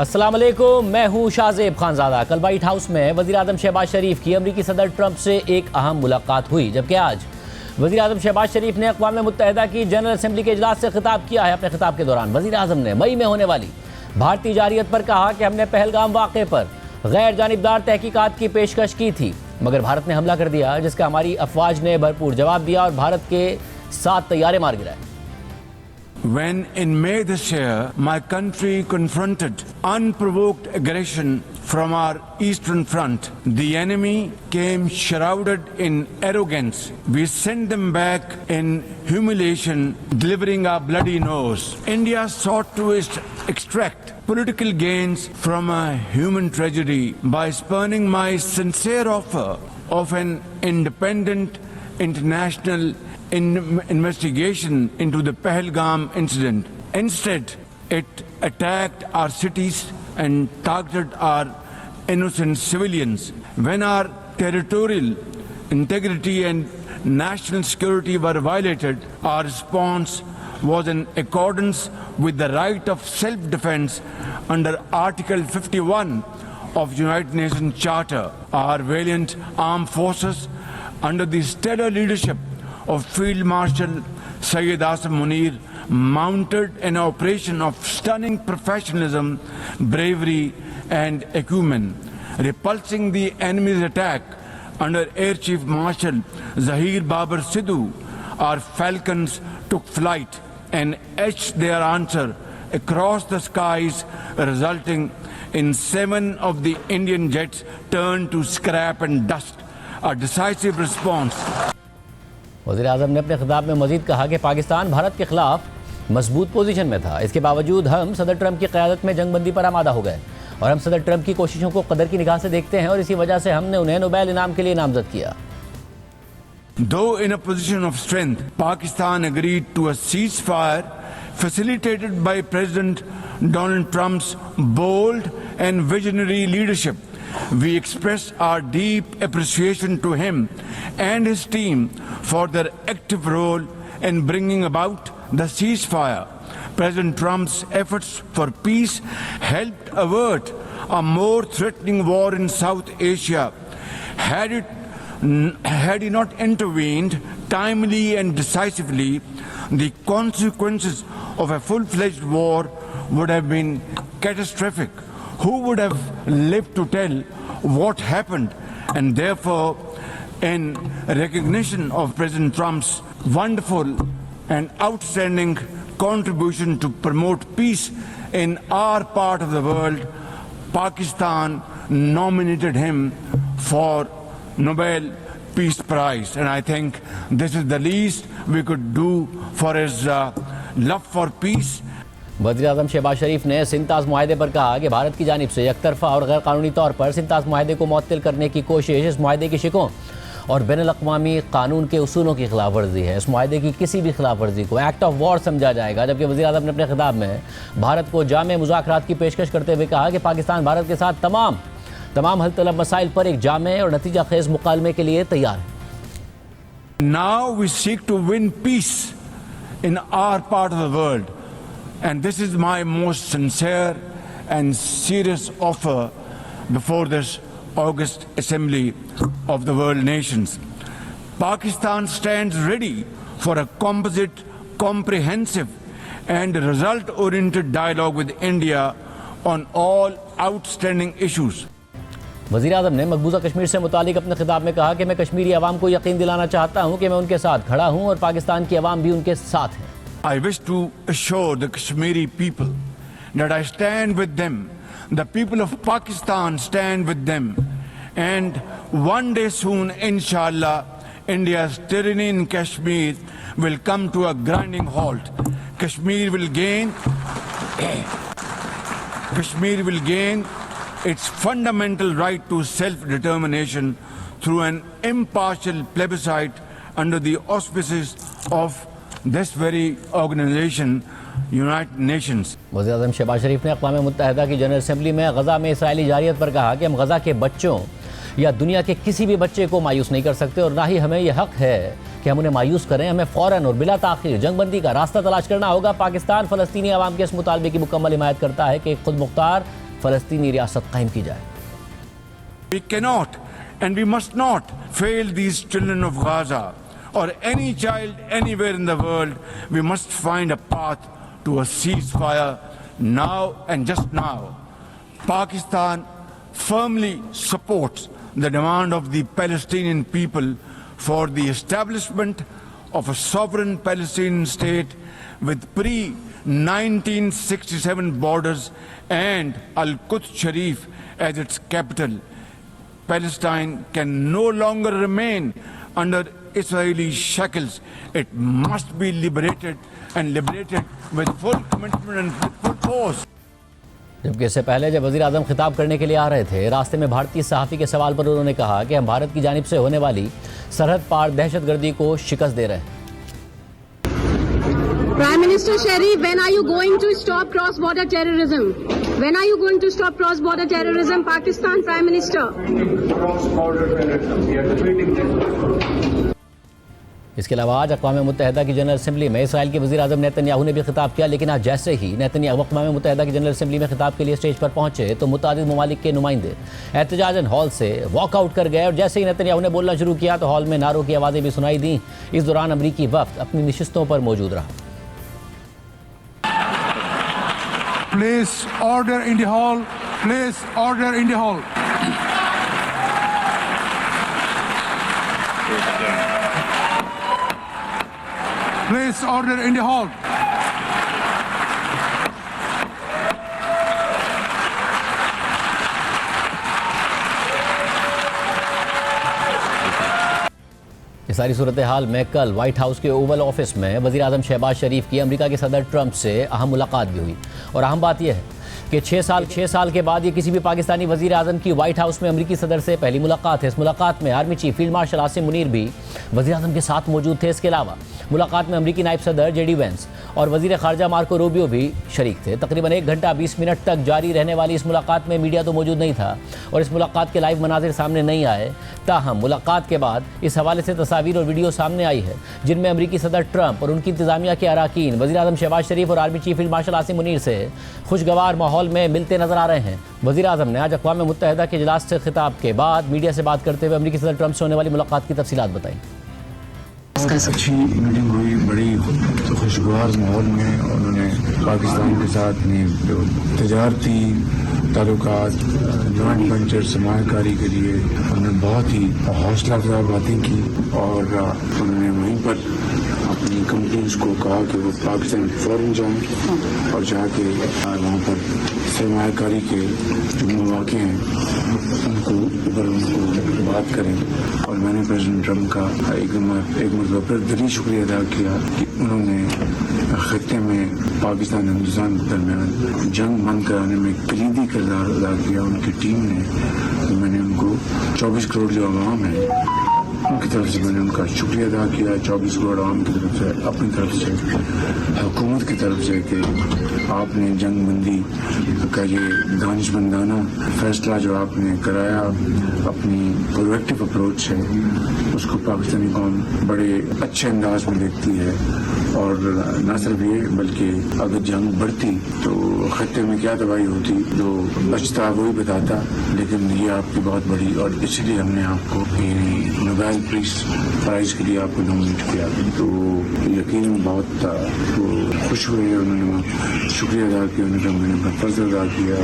अस्सलाम वालेकुम, मैं हूं शाहजेब खानजादा। कल व्हाइट हाउस में वज़ीर आज़म शहबाज शरीफ की अमरीकी सदर ट्रंप से एक अहम मुलाकात हुई, जबकि आज वज़ीर आज़म शहबाज शरीफ ने अक़वाम मुत्तहिदा की जनरल असम्बली के इजलास से खिताब किया है। अपने खिताब के दौरान वज़ीर आज़म ने मई में होने वाली भारतीय जारियत पर कहा कि हमने पहलगाम वाक़े पर गैर जानिबदार तहकीकात की पेशकश की थी, मगर भारत ने हमला कर दिया, जिसका हमारी अफवाज ने भरपूर जवाब दिया और भारत के 7 तैयारे मार गिराए। When in May this year, my country confronted unprovoked aggression from our eastern front, the enemy came shrouded in arrogance. We sent them back in humiliation, delivering our bloody nose. India sought to extract political gains from a human tragedy by spurning my sincere offer of an independent international investigation into the Pahalgam incident. Instead, it attacked our cities and targeted our innocent civilians. When our territorial integrity and national security were violated, our response was in accordance with the right of self-defense under Article 51 of United Nations Charter. Our valiant armed forces, under the stellar leadership of Field Marshal Syed Asim Munir, mounted an operation of stunning professionalism, bravery and acumen. Repulsing the enemy's attack under Air Chief Marshal Zahir Babar Sidhu, our falcons took flight and etched their answer across the skies, resulting in 7 of the Indian jets turned to scrap and dust. A decisive response. वज़ीर आज़म ने अपने खिताब में मजीद कहा कि पाकिस्तान भारत के खिलाफ मजबूत पोजीशन में था, इसके बावजूद हम सदर ट्रंप की क़यादत में जंगबंदी पर आमादा हो गए और हम सदर ट्रंप की कोशिशों को कदर की निगाह से देखते हैं और इसी वजह से हमने उन्हें नोबेल इनाम के लिए नामजद किया। Though in a position of strength, Pakistan agreed to a ceasefire facilitated by President Donald Trump's bold and visionary leadership. We express our deep appreciation to him and his team for their active role in bringing about the ceasefire. President Trump's efforts for peace helped avert a more threatening war in South Asia. Had he not intervened timely and decisively, the consequences of a full-fledged war would have been catastrophic. Who would have lived to tell what happened? And therefore, in recognition of President Trump's wonderful and outstanding contribution to promote peace in our part of the world, Pakistan nominated him for Nobel Peace Prize. And I think this is the least we could do for his love for peace. वज़ीर आज़म शहबाज शरीफ ने सिंताज़ मुआहदे पर कहा कि भारत की जानिब से एकतरफ़ा और गैर कानूनी तौर पर सिंताज़ मुआहदे को मुअत्तल करने की कोशिश इस मुआहदे की शिकों और बैनुल-अक़वामी कानून के उसूलों की खिलाफ वर्जी है। इस मुआहदे की किसी भी खिलाफ वर्जी को एक्ट ऑफ वॉर समझा जाएगा। जबकि वज़ीर आज़म ने अपने खिताब में भारत को जामे मुज़ाकरात की पेशकश करते हुए कहा कि पाकिस्तान भारत के साथ तमाम हल तलब मसाइल पर एक जामे और नतीजा खेज़ मुकालमे के लिए तैयार है। Now we seek to win peace in our part of the world. And this is my most sincere and serious offer before this August Assembly of the World Nations. Pakistan stands ready for a composite, comprehensive and result-oriented dialogue with India on all outstanding issues. वज़ीर आज़म ने मकबूजा कश्मीर से मुतालिक अपने खिताब में कहा कि मैं कश्मीरी अवाम को यकीन दिलाना चाहता हूँ कि मैं उनके साथ खड़ा हूँ और पाकिस्तान की अवाम भी उनके साथ है। I wish to assure the Kashmiri people that I stand with them. The people of Pakistan stand with them. And one day soon, inshallah, India's tyranny in Kashmir will come to a grinding halt. Kashmir will gain its fundamental right to self-determination through an impartial plebiscite under the auspices of this very organization, United Nations. वज़ीर आज़म शहबाज शरीफ ने अक़वाम मुत्तहिदा की general assembly में गज़ा में Israeli जारियत पर कहा कि हम गज़ा के बच्चों या दुनिया के किसी भी बच्चे को मायूस नहीं कर सकते और ना ही हमें यह हक़ है कि हम उन्हें मायूस करें। हमें फ़ौरन और बिला ताख़ीर जंगबंदी का रास्ता तलाश करना होगा। पाकिस्तान फ़लस्तीनी अवाम के इस मुतालबे की मुकम्मल हिमायत करता है कि एक खुद मुख्तार फ़लस्तीनी रियासत कायम की जाए। We cannot and we must not fail these children of Gaza or any child anywhere in the world. We must find a path to a ceasefire now and just now. Pakistan firmly supports the demand of the Palestinian people for the establishment of a sovereign Palestinian state with pre-1967 borders and Al-Quds Sharif as its capital. Palestine can no longer remain under Israeli shackles. It must be liberated and liberated with full commitment and with full force. जबकि इससे पहले जब वज़ीर आज़म खिताब करने के लिए आ रहे थे, रास्ते में भारतीय सहाफ़ी के सवाल पर उन्होंने कहा कि हम भारत की जानिब से होने वाली सरहद पार दहशतगर्दी को शिकस्त दे रहे हैं। Prime Minister Sharif, when are you going to stop cross-border terrorism? When are you going to stop cross-border terrorism, Pakistan Prime Minister? Cross-border terrorism, we are defeating this. इसके अलावा आज अक़वाम मुत्तहिदा की जनरल असम्बली में इसराइल के वज़ीर आज़म Netanyahu ने भी खिताब किया, लेकिन आज जैसे ही नेतन्याहू अक़वाम मुत्तहिदा की जनरल असम्बली में खिताब के लिए स्टेज पर पहुंचे तो मुतादिद ममालिक के नुमाइंदे एहतजाजन हॉल से वॉकआउट कर गए और जैसे ही नेतन्याहू ने बोलना शुरू किया तो हॉल में नारों की आवाज़ें भी सुनाई दी। इस दौरान अमरीकी वफ़द अपनी नशिस्तों पर मौजूद रहा। Place order in the hall. Place order in the hall. Place order in the hall. इस सारी सूरत हाल में कल व्हाइट हाउस के ओवल ऑफिस में वज़ीर आज़म शहबाज शरीफ की अमेरिका के सदर ट्रंप से अहम मुलाकात भी हुई। और अहम बात यह है कि 6 साल के बाद ये किसी भी पाकिस्तानी वज़ीर आज़म की व्हाइट हाउस में अमेरिकी सदर से पहली मुलाकात है। इस मुलाकात में army chief field marshal Asim Munir भी वज़ीर आज़म के साथ मौजूद थे। इसके अलावा मुलाकात में अमेरिकी नायब सदर जेडी वेंस और वज़ीर ख़ारजा मार्को रूबियो भी शरीक थे। तकरीबन 1 घंटा 20 मिनट तक जारी रहने वाली इस मुलाकात में मीडिया तो मौजूद नहीं था और इस मुलाकात के लाइव मनाजिर सामने नहीं आए। ताहम मुलाकात के बाद इस हवाले से तस्वीर और वीडियो सामने आई है जिनमें अमेरिकी सदर ट्रंप और उनकी इंतजामिया के अराकीन वज़ीर आज़म शहबाज शरीफ और army chief field marshal Asim Munir से खुशगवार माहौल में मिलते नजर आ रहे हैं। वज़ीर आज़म ने आज अक़वाम मुत्तहिदा के इजलास से खिताब के बाद मीडिया से बात करते हुए अमेरिकी सदर ट्रंप से होने वाली मुलाकात की तफसीलात बताई। अच्छी मीटिंग हुई, बड़ी खुशगवार माहौल में। उन्होंने पाकिस्तान के साथ अपनी तजारती ताल्लुकात, जॉइंट वेंचर सरमायाकारी के लिए उन्होंने बहुत ही हौसला अफजा बातें की और उन्होंने वहीं पर अपनी कंपनीज को कहा कि वो पाकिस्तान फ़ौरन जाएँ और जाके वहाँ पर सरमायाकारी के जो मौके हैं उनको बात करें। और मैंने प्रेसिडेंट ट्रंप का एक मतलब फिर दिली शुक्रिया अदा किया कि उन्होंने खत्ते में पाकिस्तान और हिंदुस्तान के दरमियान जंग बंद कराने में कलीदी किरदार अदा किया उनकी टीम ने। तो मैंने उनको 24 करोड़ जो आवाम है उनकी तरफ से मैंने उनका शुक्रिया अदा किया। 24 करोड़ आवाम की तरफ से, अपनी तरफ से, हुकूमत की तरफ से कि आपने जंग बंदी का ये दानिशमंदाना फैसला जो आपने कराया, अपनी प्रोएक्टिव अप्रोच है उसको पाकिस्तानी कौम बड़े अच्छे अंदाज में देखती है। और न सिर्फ ये बल्कि अगर जंग बढ़ती तो खत्ते में क्या तबाही होती जो बचता वही बताता। लेकिन ये आपकी बहुत बड़ी, और इसलिए हमने आपको नोबेल पीस प्राइज़ के लिए आपको नॉमिनेट किया। तो यकीन बहुत खुश हुए, उन्होंने शुक्रिया अदा किया, उन्होंने मैंने अपना फर्ज अदा किया।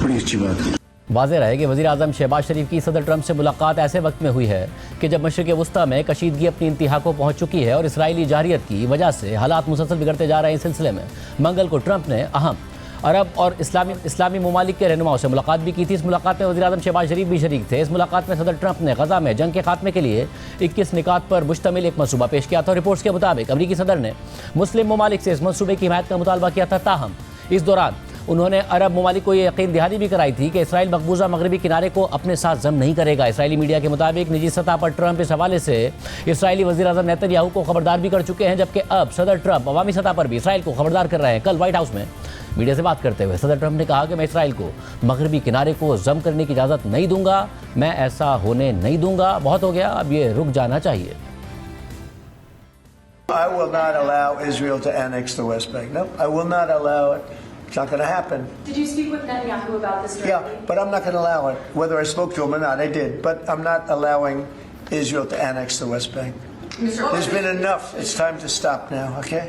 बड़ी अच्छी बात है। वाज़ेह रहे कि वज़ीर आज़म शहबाज शरीफ की सदर ट्रंप से मुलाकात ऐसे वक्त में हुई है कि जब मशरिक़ वस्ता में कशीदगी अपनी इंतहा को पहुँच चुकी है और इसराइली जारियत की वजह से हालात मुसलसल बिगड़ते जा रहे हैं। इस सिलसिले में मंगल को ट्रंप ने अहम अरब और इस्लामी ममालिक के रहनुमाओं से मुलाकात भी की थी। इस मुलाकात में वज़ीर आज़म शहबाज शरीफ भी शरीक थे। इस मुलाकात में सदर ट्रंप ने गज़ा में जंग के खात्मे के लिए 21 निकात पर मुश्तमिल एक मनसूबा पेश किया था। रिपोर्ट्स के मुताबिक अमरीकी सदर ने मुस्लिम ममालिक से इस मनसूबे की हिमायत का मुतालबा किया था। ताहम इस दौरान उन्होंने अरब ममालिक को ये यकीन दहानी भी कराई थी कि इसराइल मकबूजा मगरबी किनारे को अपने साथ जम नहीं करेगा। इसराइली मीडिया के मुताबिक निजी सतह पर ट्रंप इस हवाले से इसराइली वज़ीर आज़म नेतन्याहू को खबरदार भी कर चुके हैं, जबकि अब सदर ट्रंप अवामी सतह पर भी इसराइल को खबरदार कर रहे हैं। कल व्हाइट हाउस में मीडिया से बात करते हुए सदर ट्रंप ने कहा कि मैं इसराइल को मगरबी किनारे को जम करने की इजाज़त नहीं दूंगा, मैं ऐसा होने नहीं दूंगा, बहुत हो गया, अब ये रुक जाना चाहिए। I will not allow Israel to annex the West Bank. No, I will not allow it. It's not going to happen. Did you speak with Netanyahu about this directly? Yeah, but I'm not going to allow it. Whether I spoke to him or not, I did. But I'm not allowing Israel to annex the West Bank. There's been enough. It's time to stop now, okay?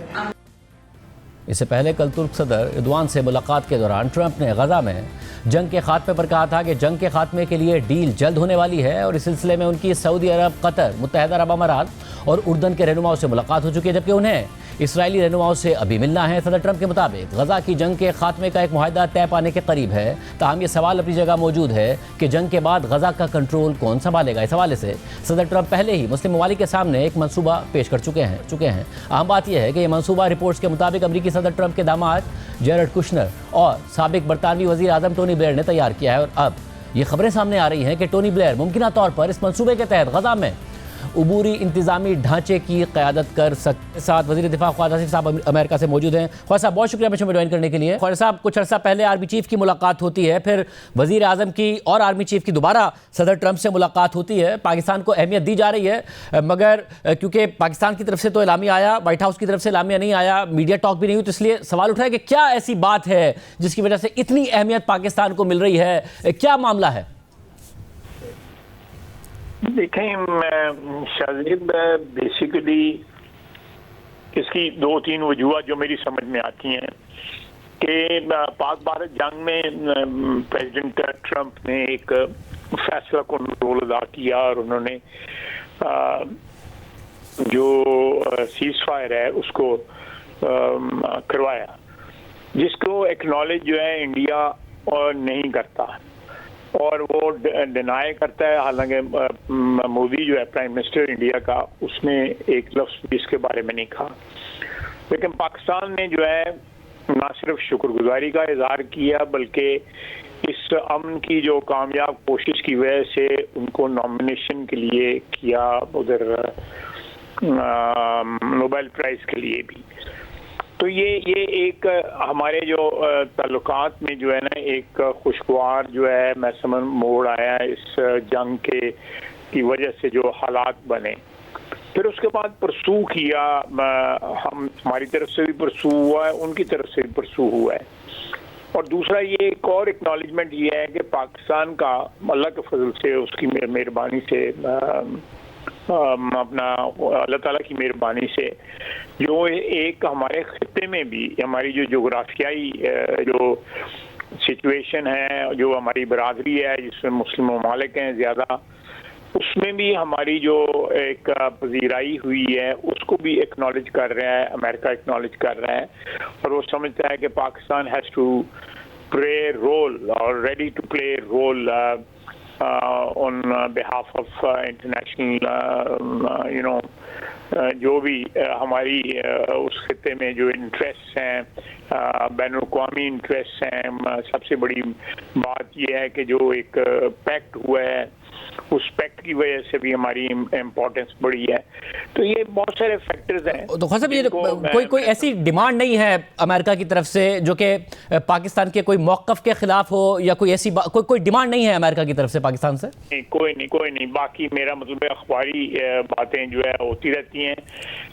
इससे पहले कल तुर्क सदर Erdogan से मुलाकात के दौरान Trump ने गजा में जंग के खात्मे पर कहा था कि जंग के खात्मे के लिए डील जल्द होने वाली है और इस सिलसिले में उनकी सऊदी अरब, कतर, मुत्तहदा अरब अमारात और उर्दन के रहनुमाओं से मुलाकात हो चुकी है, जबकि उन्हें इसराइली रहनुमाओं से अभी मिलना है। सदर ट्रंप के मुताबिक गजा की जंग के खात्मे का एक मुआहदा तय पाने के करीब है। ताहम ये सवाल अपनी जगह मौजूद है कि जंग के बाद गजा का कंट्रोल कौन संभालेगा। इस हवाले से सदर ट्रंप पहले ही मुस्लिम ममालिक के सामने एक मंसूबा पेश कर चुके हैं। अहम बात यह है कि यह मंसूबा रिपोर्ट्स के मुताबिक अमरीकी सदर ट्रंप के दामाद जेरेड कुशनर और साबिक बरतानवी वजीर आजम टोनी ब्लेयर ने तैयार किया है। और अब ये खबरें सामने आ रही हैं कि टोनी ब्लेयर मुमकिन तौर पर इस मंसूबे के तहत गजा में उबूरी इंतजामी ढांचे की क़यादत कर सकते। साथ वज़ीर दिफा ख्वाजा आसिफ साहब अमेरिका से मौजूद हैं। ख्वाजा साहब बहुत शुक्रिया मुझे ज्वाइन करने के लिए। ख्वाजा साहब, कुछ अर्सा पहले आर्मी चीफ की मुलाकात होती है, फिर वज़ीर आज़म की और आर्मी चीफ की दोबारा सदर ट्रंप से मुलाकात होती है। पाकिस्तान को अहमियत दी जा रही है, मगर क्योंकि पाकिस्तान की तरफ से तो एलामिया आया, व्हाइट हाउस की तरफ से एलामिया नहीं आया, मीडिया टॉक भी नहीं हुई, तो इसलिए सवाल उठा है कि क्या ऐसी बात है जिसकी वजह से इतनी अहमियत पाकिस्तान को मिल रही है, क्या मामला है? देखें शाजिद, बेसिकली इसकी 2-3 वजूहत जो मेरी समझ में आती हैं कि पाक भारत जंग में प्रेसिडेंट ट्रंप ने एक फैसला कौन रोल अदा किया और उन्होंने जो सीज फायर है उसको करवाया, जिसको एक्नॉलेज जो है इंडिया और नहीं करता और वो डिनाई करता है। हालांकि मोदी जो है प्राइम मिनिस्टर इंडिया का, उसने एक लफ्ज़ भी इसके बारे में नहीं कहा। लेकिन पाकिस्तान ने जो है ना सिर्फ शुक्रगुजारी का इजहार किया, बल्कि इस अमन की जो कामयाब कोशिश की वजह से उनको नॉमिनेशन के लिए किया उधर नोबेल प्राइज़ के लिए भी। तो ये एक हमारे जो ताल्लुकात में जो है ना एक खुशगवार जो है मैं समझ मोड़ आया इस जंग की वजह से जो हालात बने। फिर उसके बाद परसू किया, हमारी तरफ से भी परसू हुआ है, उनकी तरफ से भी परसू हुआ है। और दूसरा ये एक और एक्नॉलेजमेंट ये है कि पाकिस्तान का अल्लाह के फजल से, उसकी मेहरबानी से, अपना अल्लाह ताला की मेहरबानी से जो एक हमारे खित्ते में भी हमारी जो जोग्राफियाई जो सिचुएशन है, जो हमारी बरादरी है जिसमें मुस्लिम ममालिक हैं ज़्यादा, उसमें भी हमारी जो एक पजीराई हुई है उसको भी एक्नॉलेज कर रहा है, अमेरिका एक्नॉलेज कर रहा है और वो समझता है कि Pakistan has to play role और ready to play role on behalf of international जो भी हमारी उस खित्ते में जो इंटरेस्ट हैं, बैनुल-अक़वामी इंटरेस्ट हैं। सबसे बड़ी बात यह है कि जो एक पैक्ट हुआ है उस पैक्ट की वजह से भी हमारी इम्पोर्टेंस बढ़ी है। तो ये बहुत सारे फैक्टर्स हैं। तो ख्वाजा साहब, ये कोई ऐसी डिमांड नहीं है अमेरिका की तरफ से जो कि पाकिस्तान के कोई मौक़िफ़ के खिलाफ हो, या कोई ऐसी कोई डिमांड नहीं है अमेरिका की तरफ से पाकिस्तान से? नहीं, कोई नहीं। बाकी मेरा मतलब अखबारी बातें जो है होती रहती हैं,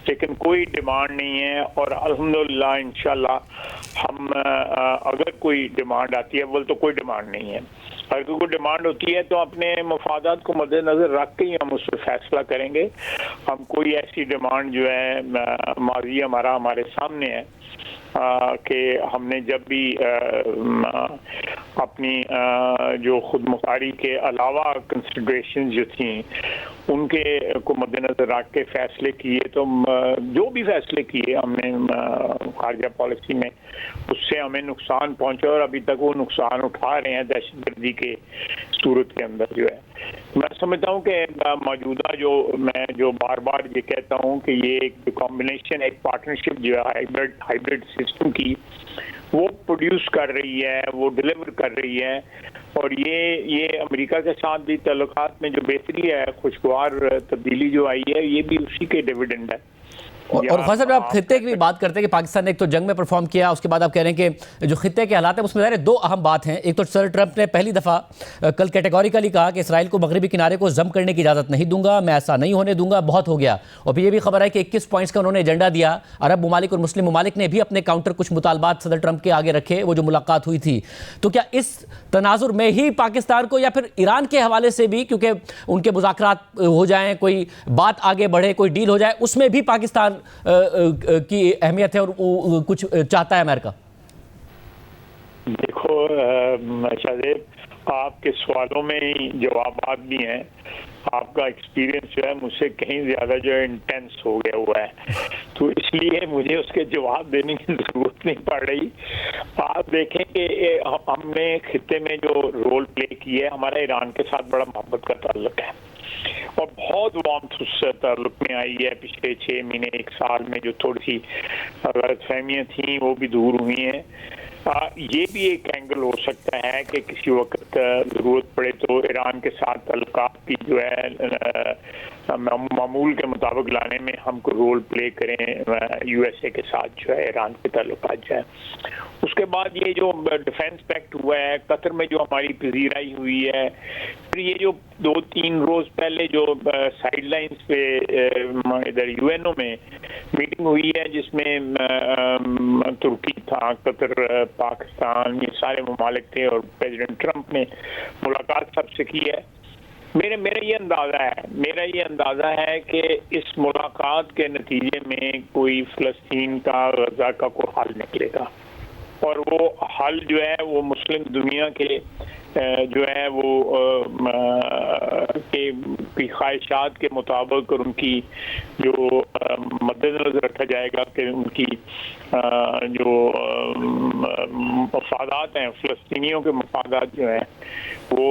लेकिन कोई डिमांड नहीं है। और अल्हम्दुलिल्लाह इंशाल्लाह हम अगर कोई डिमांड आती है, बोल तो कोई डिमांड नहीं है। अगर कोई डिमांड होती है तो अपने मफादात को मद्देनजर रख के ही हम उस पर फैसला करेंगे। हम कोई ऐसी डिमांड जो है माजी हमारे सामने है कि हमने जब भी अपनी जो खुद मुख्तारी के अलावा कंसिडरेशन जो थी उनके को मद्देनजर रख के फैसले किए, तो जो भी फैसले किए हमने खारजा पॉलिसी में, उससे हमें नुकसान पहुंचा और अभी तक वो नुकसान उठा रहे हैं दहशतगर्दी के सूरत के अंदर जो है। मैं समझता हूँ कि मौजूदा मैं जो बार बार ये कहता हूँ कि ये एक कॉम्बिनेशन, एक पार्टनरशिप जो है हाइब्रिड सिस्टम की, वो प्रोड्यूस कर रही है, वो डिलीवर कर रही है। और ये अमेरिका के साथ भी ताल्लुकात में जो बेहतरी है, खुशगवार तब्दीली जो आई है, ये भी उसी के डिविडेंड है। और ख्वाजा साहब, आप खित्ते की भी बात करते हैं कि पाकिस्तान ने एक तो जंग में परफॉर्म किया, उसके बाद आप कह रहे हैं कि जो खित्ते के हालात हैं उसमें ज़ाहिर है दो अहम बात हैं। एक तो सर ट्रंप ने पहली दफ़ा कल कैटेगोरिकली कहा कि इसराइल को मगरबी किनारे को जम करने की इजाज़त नहीं दूंगा, मैं ऐसा नहीं होने दूंगा, बहुत हो गया। और फिर ये भी खबर है कि 21 पॉइंट्स का उन्होंने एजेंडा दिया। अरब ममालिक और मुस्लिम ममालिक ने भी अपने काउंटर कुछ मुतालबात सदर ट्रंप के आगे रखे, वो जो मुलाकात हुई थी। तो क्या इस तनाजुर में ही पाकिस्तान को या फिर ईरान के हवाले से भी, क्योंकि उनके मुज़ाकरात हो जाएं, कोई बात आगे बढ़े, कोई डील हो जाए, उसमें भी पाकिस्तान की अहमियत है और कुछ चाहता है अमेरिका? देखो शाहजेब, आपके सवालों में ही जवाबात भी हैं। आपका एक्सपीरियंस जो है मुझसे कहीं ज्यादा जो है इंटेंस हो गया हुआ है, तो इसलिए मुझे उसके जवाब देने की जरूरत नहीं पड़ रही। आप देखें कि हमने खित्ते में जो रोल प्ले किया है, हमारा ईरान के साथ बड़ा मोहब्बत का ताल्लुक है और बहुत वार्मथ उस ताल्लुक में आई है। पिछले 6 महीने 1 साल में जो थोड़ी सी गलतफहमियां थी वो भी दूर हुई हैं। ये भी एक एंगल हो सकता है कि किसी वक्त ज़रूरत पड़े तो ईरान के साथ ताल्लुकात की जो है मामूल के मुताबिक लाने में हमको रोल प्ले करें यूएसए के साथ जो है ईरान के ताल्लुकात जो है। उसके बाद ये जो डिफेंस पैक्ट हुआ है, कतर में जो हमारी पजीराई हुई है, फिर ये जो 2-3 रोज पहले जो साइड लाइन्स पे इधर यूएनओ में मीटिंग हुई है जिसमें तुर्की था, कतर, पाकिस्तान, ये सारे ममालिक थे और प्रेसिडेंट ट्रंप ने मुलाकात सबसे की है। मेरा ये अंदाज़ा है कि इस मुलाकात के नतीजे में कोई फ़लस्तीन का, गज़ा का कोई हल निकलेगा और वो हल जो है वो मुस्लिम दुनिया के जो है वो की ख्वाहिशात के मुताबिक और उनकी जो मद्देनजर रखा जाएगा कि उनकी जो मफादात हैं, फ़लस्तीनियों के मफादात जो हैं वो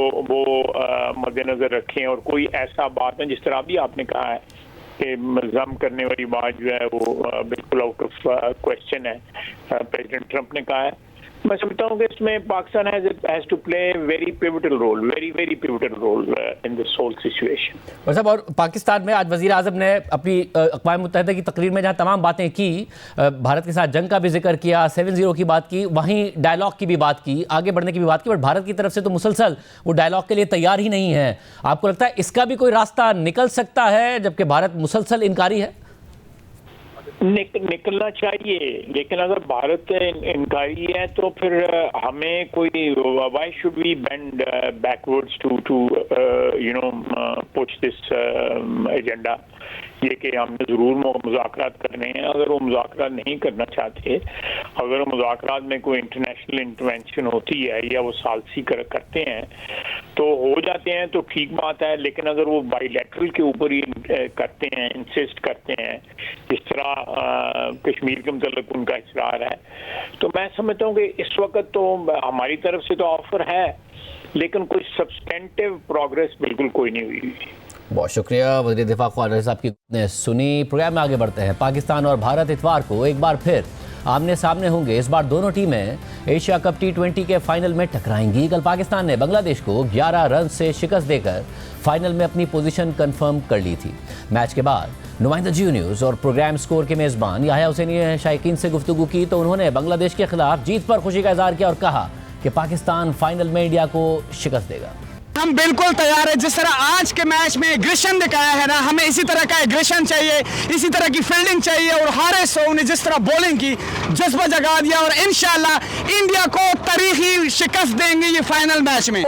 मद्देनजर रखें और कोई ऐसा बात है जिस तरह अभी आपने कहा है कि जम करने वाली बात जो है वो बिल्कुल आउट ऑफ क्वेश्चन है, प्रेसिडेंट ट्रंप ने कहा है। मैं समझता हूँ कि इसमें Pakistan has to play very pivotal role, very pivotal role in this whole situation. और साहब, और पाकिस्तान में आज वज़ीर आज़म ने अपनी अक़वाम मुत्तहिदा की तकरीर में जहाँ तमाम बातें की, भारत के साथ जंग का भी जिक्र किया, 7-0 की बात की, वहीं डायलॉग की भी बात की, आगे बढ़ने की भी बात की, बट भारत की तरफ से तो मुसलसल वो डायलॉग के लिए तैयार ही नहीं है। आपको लगता है इसका भी कोई रास्ता निकल सकता है जबकि भारत मुसलसल इनकारी है? निकलना चाहिए, लेकिन अगर भारत इनकारी है तो फिर हमें कोई why should we bend backwards to you know push this agenda. ये कि हमने ज़रूर मुज़ाकरात करने हैं। अगर वो मुज़ाकरात नहीं करना चाहते, अगर मुज़ाकरात में कोई इंटरनेशनल इंटरवेंशन होती है या वो सालसी करते हैं तो हो जाते हैं तो ठीक बात है, लेकिन अगर वो बाइलैटरल के ऊपर ही करते हैं, इंसिस्ट करते हैं, जिस तरह कश्मीर के मतलब उनका इसरार है, तो मैं समझता हूँ कि इस वक्त तो हमारी तरफ से तो ऑफर है लेकिन कोई सब्सटेंटिव प्रोग्रेस बिल्कुल कोई नहीं हुई। बहुत शुक्रिया वज़ीर दिफा ख्वाजा साहब की ने सुनी। प्रोग्राम में आगे बढ़ते हैं। पाकिस्तान और भारत इतवार को एक बार फिर आमने सामने होंगे। इस बार दोनों टीमें एशिया कप T20 के फाइनल में टकराएंगी। कल पाकिस्तान ने बांग्लादेश को 11 रन से शिकस्त देकर फाइनल में अपनी पोजीशन कंफर्म कर ली थी। मैच के बाद नुमाइंदा जियो न्यूज़ और प्रोग्राम स्कोर के मेज़बान याह्या हुसैनी ने शायकीन से गुफ्तगू की तो उन्होंने बांग्लादेश के खिलाफ जीत पर खुशी का इज़हार किया और कहा कि पाकिस्तान फाइनल में इंडिया को शिकस्त देगा। हम बिल्कुल तैयार है। जिस तरह आज के मैच में एग्रेशन दिखाया है ना, हमें इसी तरह का एग्रेशन चाहिए, इसी तरह की फील्डिंग चाहिए। और हारिस सोव ने जिस तरह बॉलिंग की, जज्बा जगा दिया और इंशाल्लाह इंडिया को तारीखी शिकस्त देंगे ये फाइनल मैच में।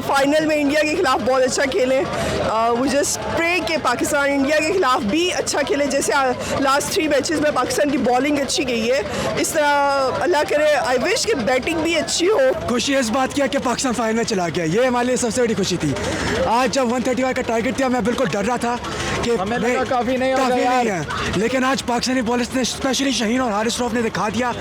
फाइनल में इंडिया के खिलाफ बहुत अच्छा खेलें। वी जस्ट प्रे कि पाकिस्तान इंडिया के खिलाफ भी अच्छा खेले, जैसे लास्ट 3 मैचेस में पाकिस्तान की बॉलिंग अच्छी गई है, इस तरह अल्लाह करे। आई विश कि बैटिंग भी अच्छी हो। खुशी इस बात की है कि पाकिस्तान फाइनल में चला गया, ये हमारे लिए सबसे बड़ी खुशी थी। आज जब 135 का टारगेट था मैं बिल्कुल डर रहा था कि काफ़ी नहीं है, लेकिन आज पाकिस्तानी बॉलर्स ने स्पेशली शाहीन और हारिस रऊफ ने दिखा दिया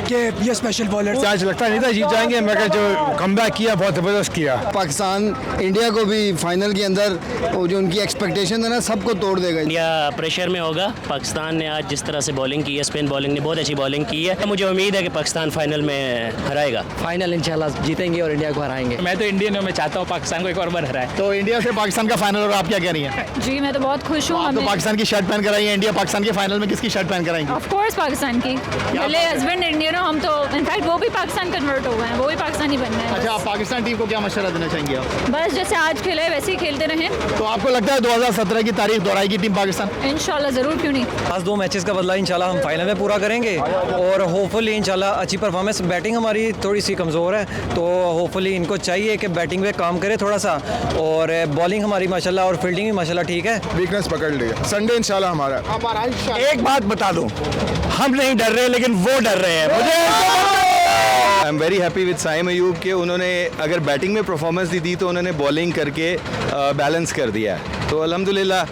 कि ये स्पेशल बॉलर। आज लगता नहीं था जीत जाएंगे, मगर जो कमबैक किया बहुत ज़बरदस्त किया। पाकिस्तान इंडिया को भी फाइनल के अंदर जो उनकी एक्सपेक्टेशन है ना, सबको तोड़ देगा। इंडिया प्रेशर में होगा। पाकिस्तान ने आज जिस तरह से बॉलिंग की है, स्पिन बॉलिंग ने बहुत अच्छी बॉलिंग की है, मुझे उम्मीद है कि पाकिस्तान फाइनल में हराएगा। फाइनल इंशाल्लाह जीतेंगे और इंडिया को हराएंगे। मैं तो इंडियन हूँ, मैं चाहता हूँ पाकिस्तान को एक और बार हराए। तो इंडिया से पाकिस्तान का फाइनल और आप क्या कह रही हैं? जी मैं तो बहुत खुश हूँ। आप तो पाकिस्तान की शर्ट पहन कर आई हैं, इंडिया पाकिस्तान के फाइनल में किसकी शर्ट पहन कर आएंगे? ऑफ कोर्स पाकिस्तान की। पहले हस्बैंड इंडियन हो हम, तो इनफैक्ट वो भी पाकिस्तान कन्वर्ट हो गए हैं, वो भी पाकिस्तानी बनना है। अच्छा, आप पाकिस्तान टीम को क्या मशवरा देना चाहेंगे आप? बस जैसे आज खेले वैसे ही खेलते रहें। तो आपको लगता है 2017 की तारीख दोहराएगी टीम पाकिस्तान? इंशाल्लाह ज़रूर, क्यों नहीं। आज 2 मैचेस का बदला इंशाल्लाह हम फाइनल में पूरा करेंगे और होपफुली इंशाल्लाह अच्छी परफॉर्मेंस। बैटिंग हमारी थोड़ी सी कमज़ोर है, तो होपफुली इनको चाहिए कि बैटिंग पे काम करे थोड़ा सा, और बॉलिंग हमारी माशाल्लाह और फील्डिंग भी माशाल्लाह ठीक है। वीकनेस पकड़ लिया, संडे इंशाल्लाह हमारा। एक बात बता दूं, हम नहीं डर रहे लेकिन वो डर रहे हैं। मुझे I am very happy with Saim Ayub के उन्होंने अगर बैटिंग में परफॉर्मेंस दी तो उन्होंने बॉलिंग करके बैलेंस कर दिया है। तो अल्हम्दुलिल्लाह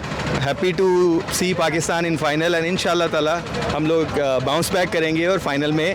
happy to see Pakistan in final and इंशाल्लाह ताला हम लोग बाउंस बैक करेंगे और फाइनल में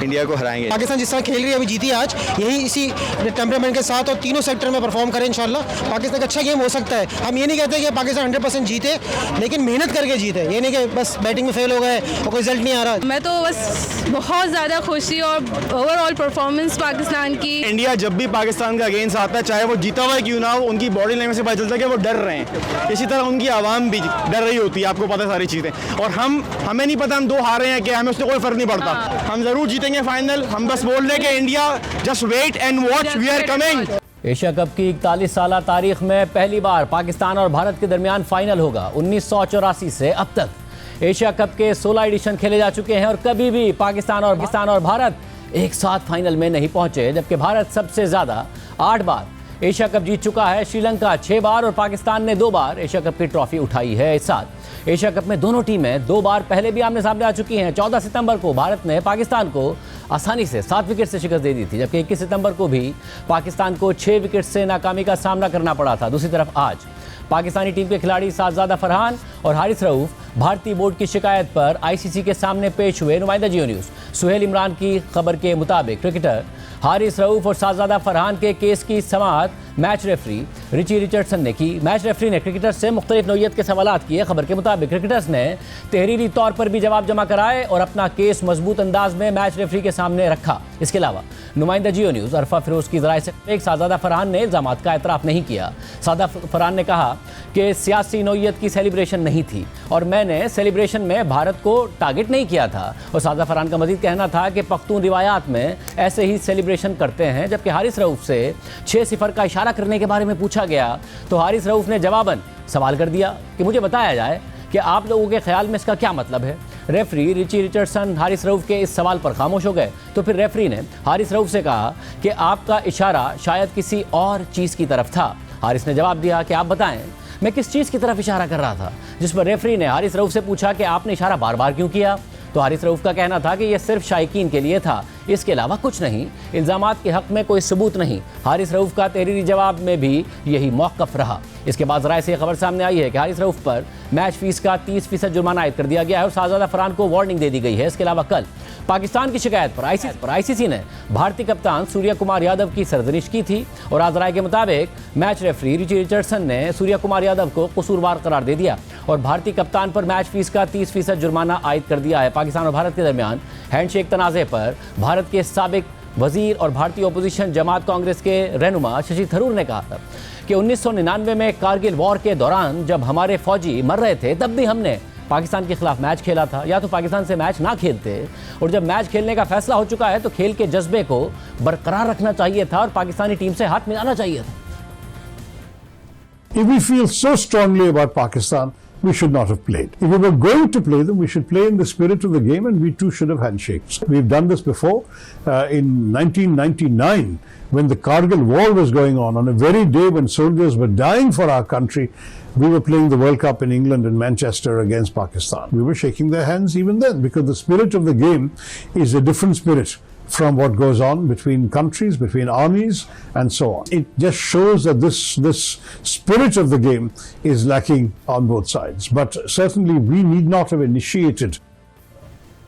इंडिया को हराएंगे। पाकिस्तान जिस तरह खेल रही है अभी जीती आज, यही इसी टेम्परामेंट के साथ और तीनों सेक्टर में परफॉर्म करें इंशाल्लाह पाकिस्तान का अच्छा गेम हो सकता है। हम ये नहीं कहते कि पाकिस्तान 100% जीते, लेकिन मेहनत करके जीते, ये नहीं कि बस बैटिंग में फेल हो गए और कोई रिजल्ट नहीं आ रहा। मैं तो बस बहुत ज़्यादा खुश थी और ओवरऑल परफॉर्मेंस पाकिस्तान की। इंडिया जब भी पाकिस्तान का अगेंस्ट आता है, चाहे वो जीता हुआ क्यों ना हो, उनकी बॉडी लैंग्वेज से पता चलता है कि वो डर रहे हैं। इसी तरह उनकी आवाम भी डर रही होती है, आपको पता है सारी चीज़ें। और हमें नहीं पता हम 2 हारे हैं कि हमें उससे कोई फर्क नहीं पड़ता। हम ज़रूर जीतेंगे फाइनल। हम बस बोल रहे कि India just wait and watch, we are coming. Asia Cup की 41 साल तारीख में पहली बार पाकिस्तान और भारत के दरमियान फाइनल होगा। 1984 से अब तक एशिया कप के 16 एडिशन खेले जा चुके हैं और कभी भी पाकिस्तान और भारत एक साथ फाइनल में नहीं पहुंचे, जबकि भारत सबसे ज़्यादा 8 बार एशिया कप जीत चुका है। श्रीलंका 6 बार और पाकिस्तान ने 2 बार एशिया कप की ट्रॉफी उठाई है। इस साल एशिया कप में दोनों टीमें 2 बार पहले भी आमने सामने आ चुकी हैं। 14 सितंबर को भारत ने पाकिस्तान को आसानी से 7 विकेट से शिकस्त दे दी थी, जबकि 21 सितंबर को भी पाकिस्तान को 6 विकेट से नाकामी का सामना करना पड़ा था। दूसरी तरफ आज पाकिस्तानी टीम के खिलाड़ी सादजादा फरहान और हारिस रऊफ भारतीय बोर्ड की शिकायत पर आईसीसी के सामने पेश हुए। नुमाइंदा जियो न्यूज़ सुहेल इमरान की खबर के मुताबिक क्रिकेटर हारिस रऊफ और सादजादा फरहान के केस की समाअत मैच रेफरी रिची रिचर्डसन ने की। मैच रेफरी ने क्रिकेटर से मुख्तलिफ नौइयत के सवालात किए। खबर के मुताबिक क्रिकेटर्स ने तहरीरी तौर पर भी जवाब जमा कराए और अपना केस मजबूत अंदाज में मैच रेफरी के सामने रखा। इसके अलावा नुमाइंदा जियो न्यूज़ अरफा फिरोज की ज़राए से एक सादजादा फरहान ने इल्ज़ामात का एतराफ़ नहीं किया। सादा फरहान ने कहा कि सियासी नौइयत की सेलिब्रेशन नहीं थी और मैंने सेलिब्रेशन में भारत को टारगेट नहीं किया था। और सादा फरहान का मजीद कहना था कि पख्तून रिवायात में ऐसे ही सेलिब्रेशन करते हैं। जबकि हारिस रऊफ से 6-0 का इशारा करने के बारे में पूछा गया तो हारिस रऊफ ने जवाबन सवाल कर दिया कि मुझे बताया जाए कि आप लोगों के ख्याल में इसका क्या मतलब है। Referee Richie Richardson Haris Rauf के इस सवाल पर खामोश हो गए तो फिर रेफरी ने हारिस रऊफ से कहा कि आपका इशारा शायद किसी और चीज़ की तरफ था। हारिस ने जवाब दिया कि आप बताएं मैं किस चीज़ की तरफ इशारा कर रहा था, जिस पर रेफरी ने हारिस रऊफ से पूछा कि आपने इशारा बार बार क्यों किया। तो हारिस रऊफ का कहना था कि यह सिर्फ शायकीन के लिए था, इसके अलावा कुछ नहीं, इल्ज़ामात के हक़ में कोई सबूत नहीं। हारिस रऊफ का तहरीरी जवाब में भी यही मौक़िफ़ रहा। इसके बाद राय से खबर सामने आई है कि हारिस रऊफ पर मैच फीस का 30% जुर्माना आयद कर दिया गया है और सादजादा फरहान को वार्निंग दे दी गई है। इसके अलावा कल पाकिस्तान की शिकायत पर आईसीसी ने भारतीय कप्तान सूर्य कुमार यादव की सरजनिश की थी और आज राय के मुताबिक मैच रेफरी रिची रिचर्डसन ने सूर्य कुमार यादव को कसूरवार करार दे दिया और भारतीय कप्तान पर मैच फीस का 30% जुर्माना आयद कर दिया है। पाकिस्तान और भारत के दरमियान हैंडशेक तनाज़े पर भारत के साबिक वजीर और भारतीय ओपोजिशन जमात कांग्रेस के रहनुमा शशि थरूर ने कहा था कि 1999 में कारगिल वॉर के दौरान जब हमारे फौजी मर रहे थे तब भी हमने पाकिस्तान के खिलाफ मैच खेला था, या तो पाकिस्तान से मैच ना खेलते और जब मैच खेलने का फैसला हो चुका है तो खेल के जज्बे को बरकरार रखना चाहिए था और पाकिस्तानी टीम से हाथ मिलाना चाहिए था। If we feel so strongly about Pakistan, we should not have played. If we were going to play them, we should play in the spirit of the game and we too should have handshakes. We've done this before. In 1999, when the Kargil war was going on a very day when soldiers were dying for our country, we were playing the World Cup in England in Manchester against Pakistan. We were shaking their hands even then because the spirit of the game is a different spirit from what goes on between countries, between armies and so on. It just shows that this spirit of the game is lacking on both sides. But certainly we need not have initiated.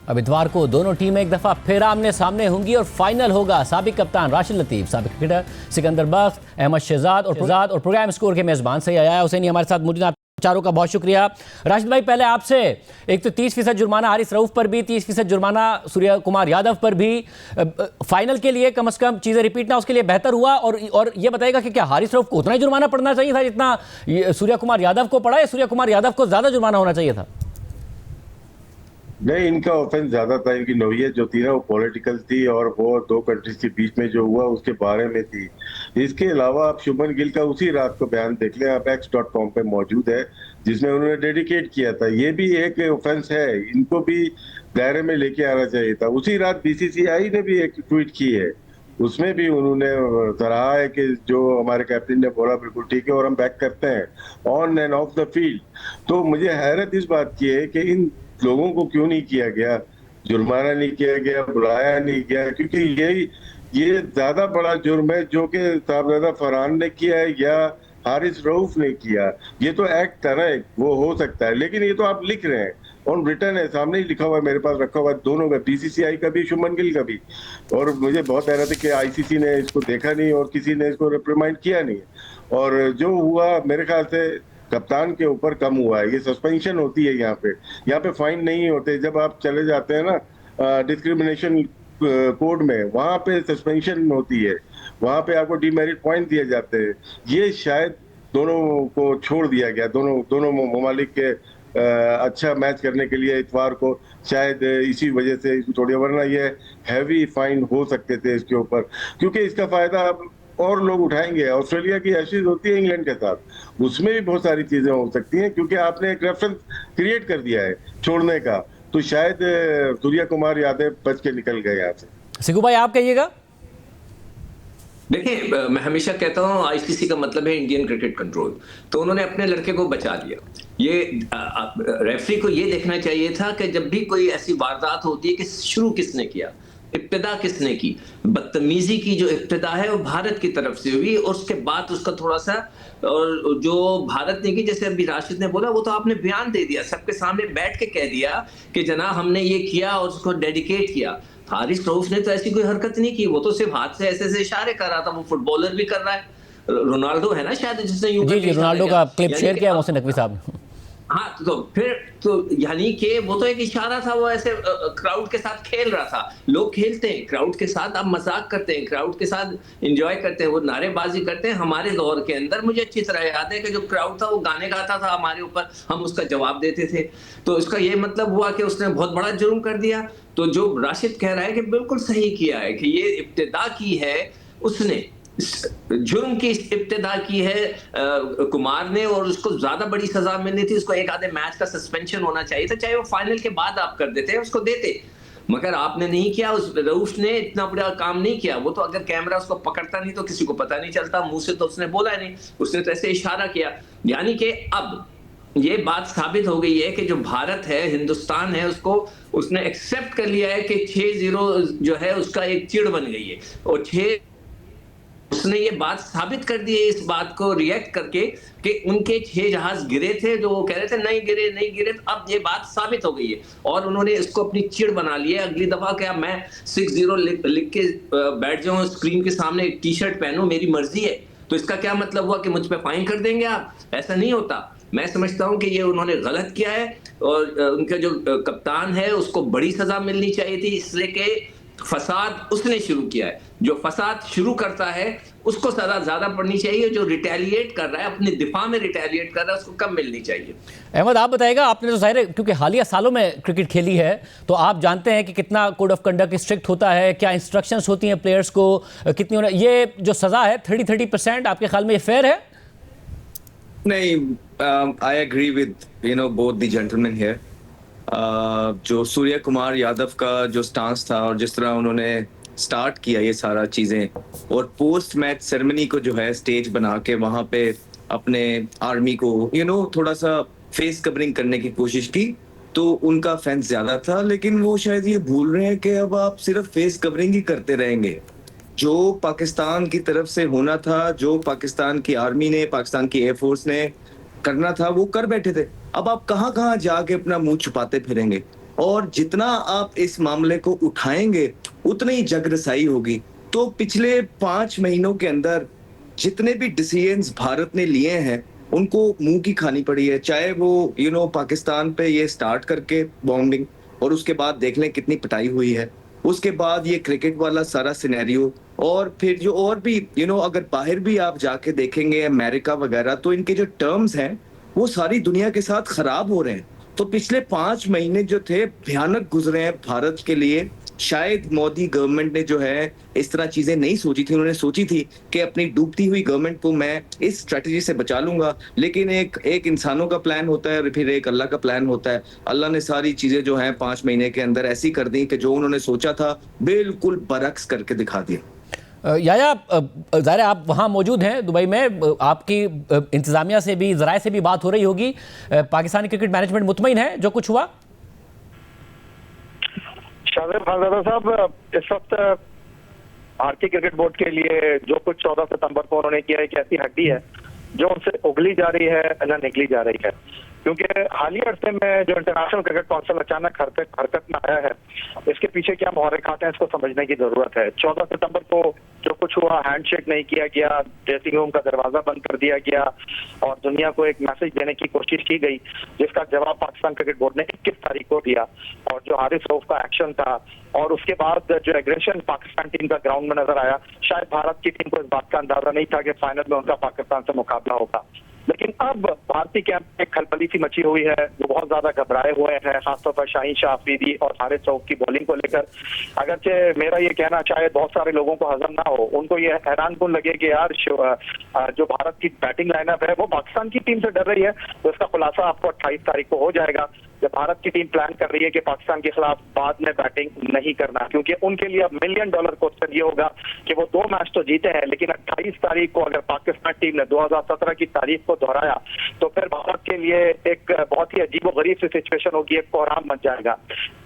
अब इतवार को दोनों टीमें एक दफ़ा फिर आमने सामने होंगी और फाइनल होगा। साबिक कप्तान राशिद लतीफ़, साबिक क्रिकेटर सिकंदर बख्श, अहमद शहजाद और प्रोग्राम स्कोर के मेज़बान सैयद आया हुसैनी हमारे साथ मौजूद। चारों का बहुत शुक्रिया। राशिद भाई, पहले आपसे, एक तो 30% जुर्माना हारिस रऊफ पर भी, 30% जुर्माना सूर्य कुमार यादव पर भी, फाइनल के लिए कम से कम चीज़ें रिपीट ना, उसके लिए बेहतर हुआ। और ये बताएगा कि क्या हारिस रऊफ को उतना ही जुर्माना पड़ना चाहिए था जितना सूर्य कुमार यादव को पड़ा, या सूर्य कुमार यादव को ज़्यादा जुर्माना होना चाहिए था? नहीं, इनका ऑफेंस ज्यादा था। इनकी नौयत जो थी ना वो पॉलिटिकल थी और वो दो कंट्रीज के बीच में जो हुआ उसके बारे में थी। इसके अलावा आप शुभमन गिल का उसी रात को बयान देख लें, आप x.com पे मौजूद है, जिसमें उन्होंने डेडिकेट किया था। ये भी एक ऑफेंस है, इनको भी दायरे में लेके आना चाहिए था। उसी रात बीसीसीआई ने भी एक ट्वीट की है, उसमें भी उन्होंने सराहा है कि जो हमारे कैप्टन ने बोला बिल्कुल ठीक है और हम बैक करते हैं on end of the field. तो मुझे हैरत इस बात की है कि इन लोगों को क्यों नहीं किया गया, जुर्माना नहीं किया गया, बुलाया नहीं गया, क्योंकि ये ज्यादा बड़ा जुर्म है जो कि साहबजादा फरहान ने किया है या हारिस रऊफ ने किया। ये तो एक्ट था ना, वो हो सकता है, लेकिन ये तो आप लिख रहे हैं ऑन रिटर्न है, सामने ही लिखा हुआ है, मेरे पास रखा हुआ है दोनों का, बीसीसीआई का भी, शुभमन गिल का भी। और मुझे बहुत हैरत है कि आईसीसी ने इसको देखा नहीं और किसी ने इसको रिप्रिमाइंड किया नहीं। और जो हुआ मेरे ख्याल से कप्तान के ऊपर कम हुआ है। ये सस्पेंशन होती है यहाँ पे फाइन नहीं होते। जब आप चले जाते हैं ना डिस्क्रिमिनेशन कोड में, वहां पे सस्पेंशन होती है, वहां पे आपको डीमेरिट पॉइंट दिए जाते हैं। ये शायद दोनों को छोड़ दिया गया, दोनों ममालिक के अच्छा मैच करने के लिए इतवार को, शायद इसी वजह से थोड़ी, वरना ये हैवी फाइन हो सकते थे इसके ऊपर, क्योंकि इसका फायदा अब और लोग उठाएंगे। ऑस्ट्रेलिया की एशेज होती है इंग्लैंड के साथ, उसमें भी बहुत सारी चीजें हो सकती हैं, क्योंकि आपने एक रेफरेंस क्रिएट कर दिया है छोड़ने का, तो शायद सूर्य कुमार यादव बच के निकल गए यहाँ से। सिकू भाई, आप कहिएगा। देखिए, मैं हमेशा कहता हूँ आईसीसी का मतलब है इंडियन क्रिकेट कंट्रोल, तो उन्होंने अपने लड़के को बचा लिया। ये रेफरी को ये देखना चाहिए था कि जब भी कोई ऐसी वारदात होती है कि शुरू किसने किया, इब्तिदा किसने की। बदतमीजी की जो इब्तिदा है वो भारत की तरफ से हुई, और उसके बाद उसका थोड़ा सा, और जो भारत ने की, जैसे अभी राशिद ने बोला, वो तो आपने बयान दे दिया, सबके सामने बैठ के कह दिया कि जनाब हमने ये किया और उसको डेडिकेट किया। हारिस रऊफ ने तो ऐसी कोई हरकत नहीं की, वो तो सिर्फ हाथ से ऐसे इशारे कर रहा था। वो फुटबॉलर भी कर रहा है, रोनाल्डो है ना शायद जिसने यूं जी रोनाल्डो का क्लिप शेयर किया मोहसिन नकवी साहब। हाँ, तो फिर तो यानी कि वो तो एक इशारा था, वो ऐसे क्राउड के साथ खेल रहा था। लोग खेलते हैं क्राउड के साथ, आप मजाक करते हैं, क्राउड के साथ एंजॉय करते हैं, वो नारेबाजी करते हैं। हमारे दौर के अंदर मुझे अच्छी तरह याद है कि जो क्राउड था वो गाने गाता था हमारे ऊपर, हम उसका जवाब देते थे। तो इसका ये मतलब हुआ कि उसने बहुत बड़ा जुर्म कर दिया। तो जो राशिद कह रहा है कि बिल्कुल सही किया है कि ये इब्तिदा की है, उसने जुर्म की इब्तिदा की है कुमार ने, और उसको ज्यादा बड़ी सजा मिलनी थी। उसको एक आधे मैच का सस्पेंशन होना चाहिए था, चाहे वो फाइनल के बाद आप कर देते, उसको देते, मगर आपने नहीं किया। उस रऊफ ने इतना बड़ा काम नहीं किया। वो तो अगर कैमरा उसको पकड़ता नहीं तो किसी को पता नहीं चलता, मुंह से तो उसने बोला नहीं, उसने तो ऐसे इशारा किया। यानी कि अब ये बात साबित हो गई है कि जो भारत है, हिंदुस्तान है, उसने एक्सेप्ट कर लिया है कि 6-0 जो है उसका एक चिड़ बन गई है, और उसने ये बात साबित कर दी है इस बात को रिएक्ट करके कि उनके 6 जहाज गिरे थे, जो वो कह रहे थे नहीं गिरे, तो अब ये बात साबित हो गई है और उन्होंने इसको अपनी चिड़ बना लिया। अगली दफा क्या मैं 6-0 लिख के बैठ जाऊं स्क्रीन के सामने, एक टी शर्ट पहनूं, मेरी मर्जी है, तो इसका क्या मतलब हुआ कि मुझ पे फाइन कर देंगे आप? ऐसा नहीं होता। मैं समझता हूं कि ये उन्होंने गलत किया है, और उनका जो कप्तान है उसको बड़ी सजा मिलनी चाहिए थी, इसलिए कि फसाद उसने शुरू किया है। जो फसाद शुरू करता है उसको सजा ज्यादा पड़नी चाहिए, जो रिटेलिएट कर रहा है, अपने दिफा में रिटेलिएट कर रहा है, उसको कम मिलनी चाहिए। अहमद, आप बताइएगा, आपने तो जाहिर है क्योंकि हालिया सालों में क्रिकेट खेली है, तो आप जानते हैं कि कितना कोड ऑफ कंडक्ट स्ट्रिक्ट होता है, क्या इंस्ट्रक्शंस होती हैं प्लेयर्स को, कितनी होना, ये जो सजा है 30% आपके ख्याल में ये फेयर है? नहीं, I agree with both the gentleman here. जो सूर्य कुमार यादव का जो स्टांस था और जिस तरह उन्होंने स्टार्ट किया ये सारा चीजें, और पोस्ट मैच सेरेमनी को जो है स्टेज बना के वहां पे अपने आर्मी को थोड़ा सा फेस कवरिंग करने की कोशिश की, तो उनका फैंस ज्यादा था। लेकिन वो शायद ये भूल रहे हैं कि अब आप सिर्फ फेस कवरिंग ही करते रहेंगे। जो पाकिस्तान की तरफ से होना था, जो पाकिस्तान की आर्मी ने, पाकिस्तान की एयरफोर्स ने करना था, वो कर बैठे थे। अब आप कहां जाके अपना मुंह छुपाते फिरेंगे, और जितना आप इस मामले को उठाएंगे उतनी ही जगरसाई होगी। तो पिछले 5 महीनों के अंदर जितने भी डिसीजंस भारत ने लिए हैं उनको मुंह की खानी पड़ी है, चाहे वो पाकिस्तान पे ये स्टार्ट करके बॉम्बिंग और उसके बाद देख लें कितनी पिटाई हुई है, उसके बाद ये क्रिकेट वाला सारा सिनेरियो, और फिर जो और भी अगर बाहर भी आप जाके देखेंगे अमेरिका वगैरह, तो इनके जो टर्म्स हैं वो सारी दुनिया के साथ खराब हो रहे हैं। तो पिछले 5 महीने जो थे भयानक गुजरे हैं भारत के लिए। शायद मोदी गवर्नमेंट ने जो है इस तरह चीजें नहीं सोची थी, उन्होंने सोची थी कि अपनी डूबती हुई गवर्नमेंट को मैं इस स्ट्रेटजी से बचा लूंगा, लेकिन एक इंसानों का प्लान होता है और फिर एक अल्लाह का प्लान होता है। अल्लाह ने सारी चीजें जो हैं 5 महीने के अंदर ऐसी कर दी कि जो उन्होंने सोचा था बिल्कुल बरक्स करके दिखा दिया। याया, ज़ाहिर है आप वहाँ मौजूद हैं दुबई में, आपकी इंतज़ामिया से भी ज़राए से भी बात हो रही होगी, पाकिस्तानी क्रिकेट मैनेजमेंट मुतमईन है जो कुछ हुआ? शाहजेब खानज़ादा साहब, इस वक्त भारतीय क्रिकेट बोर्ड के लिए जो कुछ 14 सितंबर को उन्होंने किया, एक ऐसी हड्डी है जो उनसे उगली जा रही है न निकली जा रही है, क्योंकि हालिया अरसे में जो इंटरनेशनल क्रिकेट काउंसिल अचानक हरकत में आया है, इसके पीछे क्या मुहर्रिकात हैं, इसको समझने की जरूरत है। 14 सितंबर को जो कुछ हुआ, हैंडशेक नहीं किया गया, ड्रेसिंग रूम का दरवाजा बंद कर दिया गया और दुनिया को एक मैसेज देने की कोशिश की गई, जिसका जवाब पाकिस्तान क्रिकेट बोर्ड ने 21 तारीख को दिया। और जो हारिस रऊफ का एक्शन था और उसके बाद जो एग्रेशन पाकिस्तान टीम का ग्राउंड में नजर आया, शायद भारत की टीम को इस बात का अंदाजा नहीं था कि फाइनल में उनका पाकिस्तान से मुकाबला होगा। लेकिन अब भारतीय कैंप में एक खलबली सी मची हुई है, वो बहुत ज्यादा घबराए हुए हैं, खासतौर पर शाहीन शाह अफरीदी और हारिस रऊफ की बॉलिंग को लेकर। अगरचे मेरा ये कहना शायद बहुत सारे लोगों को हजम ना हो, उनको ये हैरानकुन लगे कि यार जो भारत की बैटिंग लाइनअप है वो पाकिस्तान की टीम से डर रही है, तो इसका खुलासा आपको 28 तारीख को हो जाएगा, जब भारत की टीम प्लान कर रही है कि पाकिस्तान के खिलाफ बाद में बैटिंग नहीं करना, क्योंकि उनके लिए अब $1 मिलियन क्वेश्चन ये होगा कि वो 2 मैच तो जीते हैं, लेकिन 28 तारीख को अगर पाकिस्तान टीम ने 2017 की तारीख को दोहराया तो फिर भारत के लिए एक बहुत ही अजीबोगरीब सी सिचुएशन होगी, एक कोहराम बन जाएगा।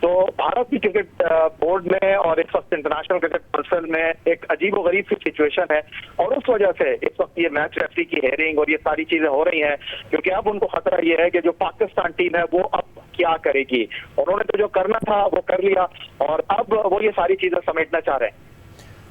तो भारत की क्रिकेट बोर्ड में और इस वक्त इंटरनेशनल क्रिकेट काउंसिल में एक अजीबोगरीब सी सिचुएशन है, और उस वजह से इस वक्त ये मैच रेफरी की हेयरिंग और ये सारी चीजें हो रही हैं, क्योंकि अब उनको खतरा ये है कि जो पाकिस्तान टीम है वो अब क्या करेगी। उन्होंने तो जो करना था वो कर लिया और अब वो ये सारी चीजें समेटना चाह रहे हैं।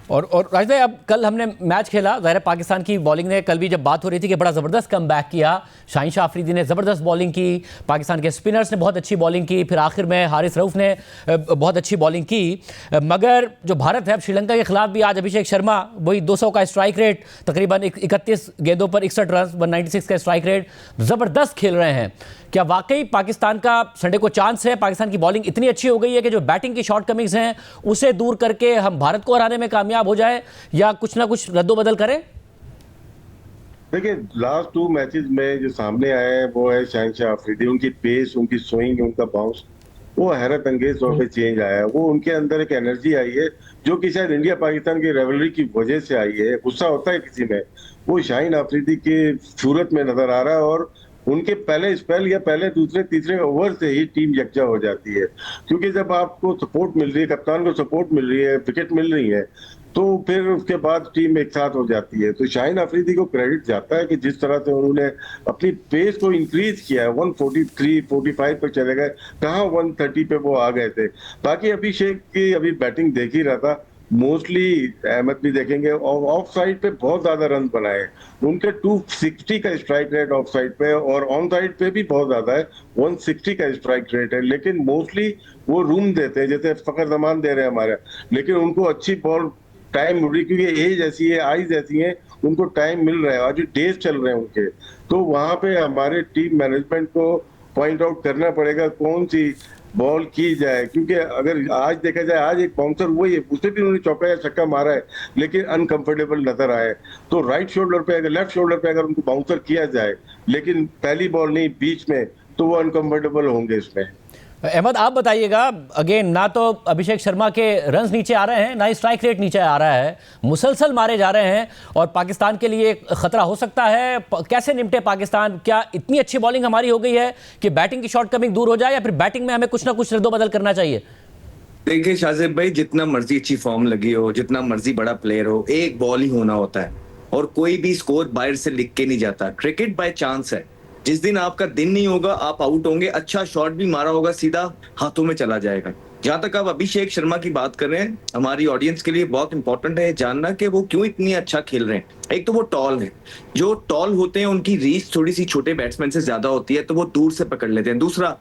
और राज भाई, अब कल हमने मैच खेला, ज़ाहिर है पाकिस्तान की बॉलिंग ने, कल भी जब बात हो रही थी कि बड़ा ज़बरदस्त कमबैक किया, शाहीन शाह अफरीदी ने ज़बरदस्त बॉलिंग की, पाकिस्तान के स्पिनर्स ने बहुत अच्छी बॉलिंग की, फिर आखिर में हारिस रऊफ ने बहुत अच्छी बॉलिंग की। मगर जो भारत है, अब श्रीलंका के खिलाफ भी आज अभिषेक शर्मा वही 200 का स्ट्राइक रेट, तकरीबन 31 गेंदों पर 61 रन, 196 का स्ट्राइक रेट, ज़बरदस्त खेल रहे हैं। क्या वाकई पाकिस्तान का संडे को चांस है? पाकिस्तान की बॉलिंग इतनी अच्छी हो गई है कि जो बैटिंग की शॉर्ट कमिंग्स हैं उसे दूर करके हम भारत को हराने में कामयाब हो जाए, या कुछ ना कुछ रद्दोबदल करें? देखिए, लास्ट 2 मैचेस में जो सामने आए हैं वो है शाहीन शाह अफरीदी, उनकी पेस, उनकी स्विंग, उनका बाउंस, वो हैरत अंगेज तौर पे चेंज आया है। वो उनके अंदर एक एनर्जी आई है जो कि शायद इंडिया पाकिस्तान की रेवलरी की वजह से आई है। गुस्सा होता है किसी में, वो शाहीन अफरीदी की सूरत में नजर आ रहा है, और उनके पहले स्पेल या पहले दूसरे तीसरे ओवर से ही टीम यकजा हो जाती है, क्योंकि जब आपको सपोर्ट मिल रही है, कप्तान को सपोर्ट मिल रही है, विकेट मिल रही है, तो फिर उसके बाद टीम एक साथ हो जाती है। तो शाहीन अफरीदी को क्रेडिट जाता है कि जिस तरह से उन्होंने अपनी पेस को इंक्रीज किया है, 143-45 पे चले गए, कहाँ 130 पे वो आ गए थे। बाकी अभिषेक की अभी बैटिंग देख ही रहा था, मोस्टली अहमद भी देखेंगे, और ऑफ साइड पे बहुत ज्यादा रन बनाए उनके, 260 का स्ट्राइक रेट ऑफ साइड पे, और ऑन साइड पे भी बहुत ज्यादा है, 160 का स्ट्राइक रेट है। लेकिन मोस्टली वो रूम देते हैं, जैसे फखर जमान दे रहे हैं हमारे, लेकिन उनको अच्छी बॉल टाइम मिल रही, क्योंकि एज ऐसी है, आइज ऐसी है, उनको टाइम मिल रहा है, आज डेज चल रहे हैं उनके। तो वहां पे हमारे टीम मैनेजमेंट को पॉइंट आउट करना पड़ेगा कौन सी बॉल की जाए, क्योंकि अगर आज देखा जाए, आज एक बाउंसर वही है, उसे भी उन्होंने चौका या छक्का मारा है, लेकिन अनकंफर्टेबल नजर आए। तो राइट शोल्डर पे, अगर लेफ्ट शोल्डर पे अगर उनको बाउंसर किया जाए, लेकिन पहली बॉल नहीं बीच में, तो वो अनकंफर्टेबल होंगे इसमें। अहमद, आप बताइएगा, अगेन ना तो अभिषेक शर्मा के रन्स नीचे आ रहे हैं, ना ही स्ट्राइक रेट नीचे आ रहा है, मुसलसल मारे जा रहे हैं, और पाकिस्तान के लिए खतरा हो सकता है। कैसे निपटे पाकिस्तान? क्या इतनी अच्छी बॉलिंग हमारी हो गई है कि बैटिंग की शॉर्ट कमिंग दूर हो जाए, या फिर बैटिंग में हमें कुछ ना कुछ रद्दोबदल करना चाहिए? देखिए शाहजेब भाई, जितना मर्जी अच्छी फॉर्म लगी हो, जितना मर्जी बड़ा प्लेयर हो, एक बॉल ही होना होता है, और कोई भी स्कोर बाहर से लिख के नहीं जाता। क्रिकेट बाय चांस है, जिस दिन आपका दिन नहीं होगा आप आउट होंगे, अच्छा शॉट भी मारा होगा सीधा हाथों में चला जाएगा। जहां तक आप अभिषेक शर्मा की बात कर रहे हैं, हमारी ऑडियंस के लिए बहुत इंपॉर्टेंट है जानना कि वो क्यों इतनी अच्छा खेल रहे हैं। एक तो वो टॉल है, जो टॉल होते हैं उनकी रीच थोड़ी सी छोटे बैट्समैन से ज्यादा होती है, तो वो दूर से पकड़ लेते हैं। दूसरा,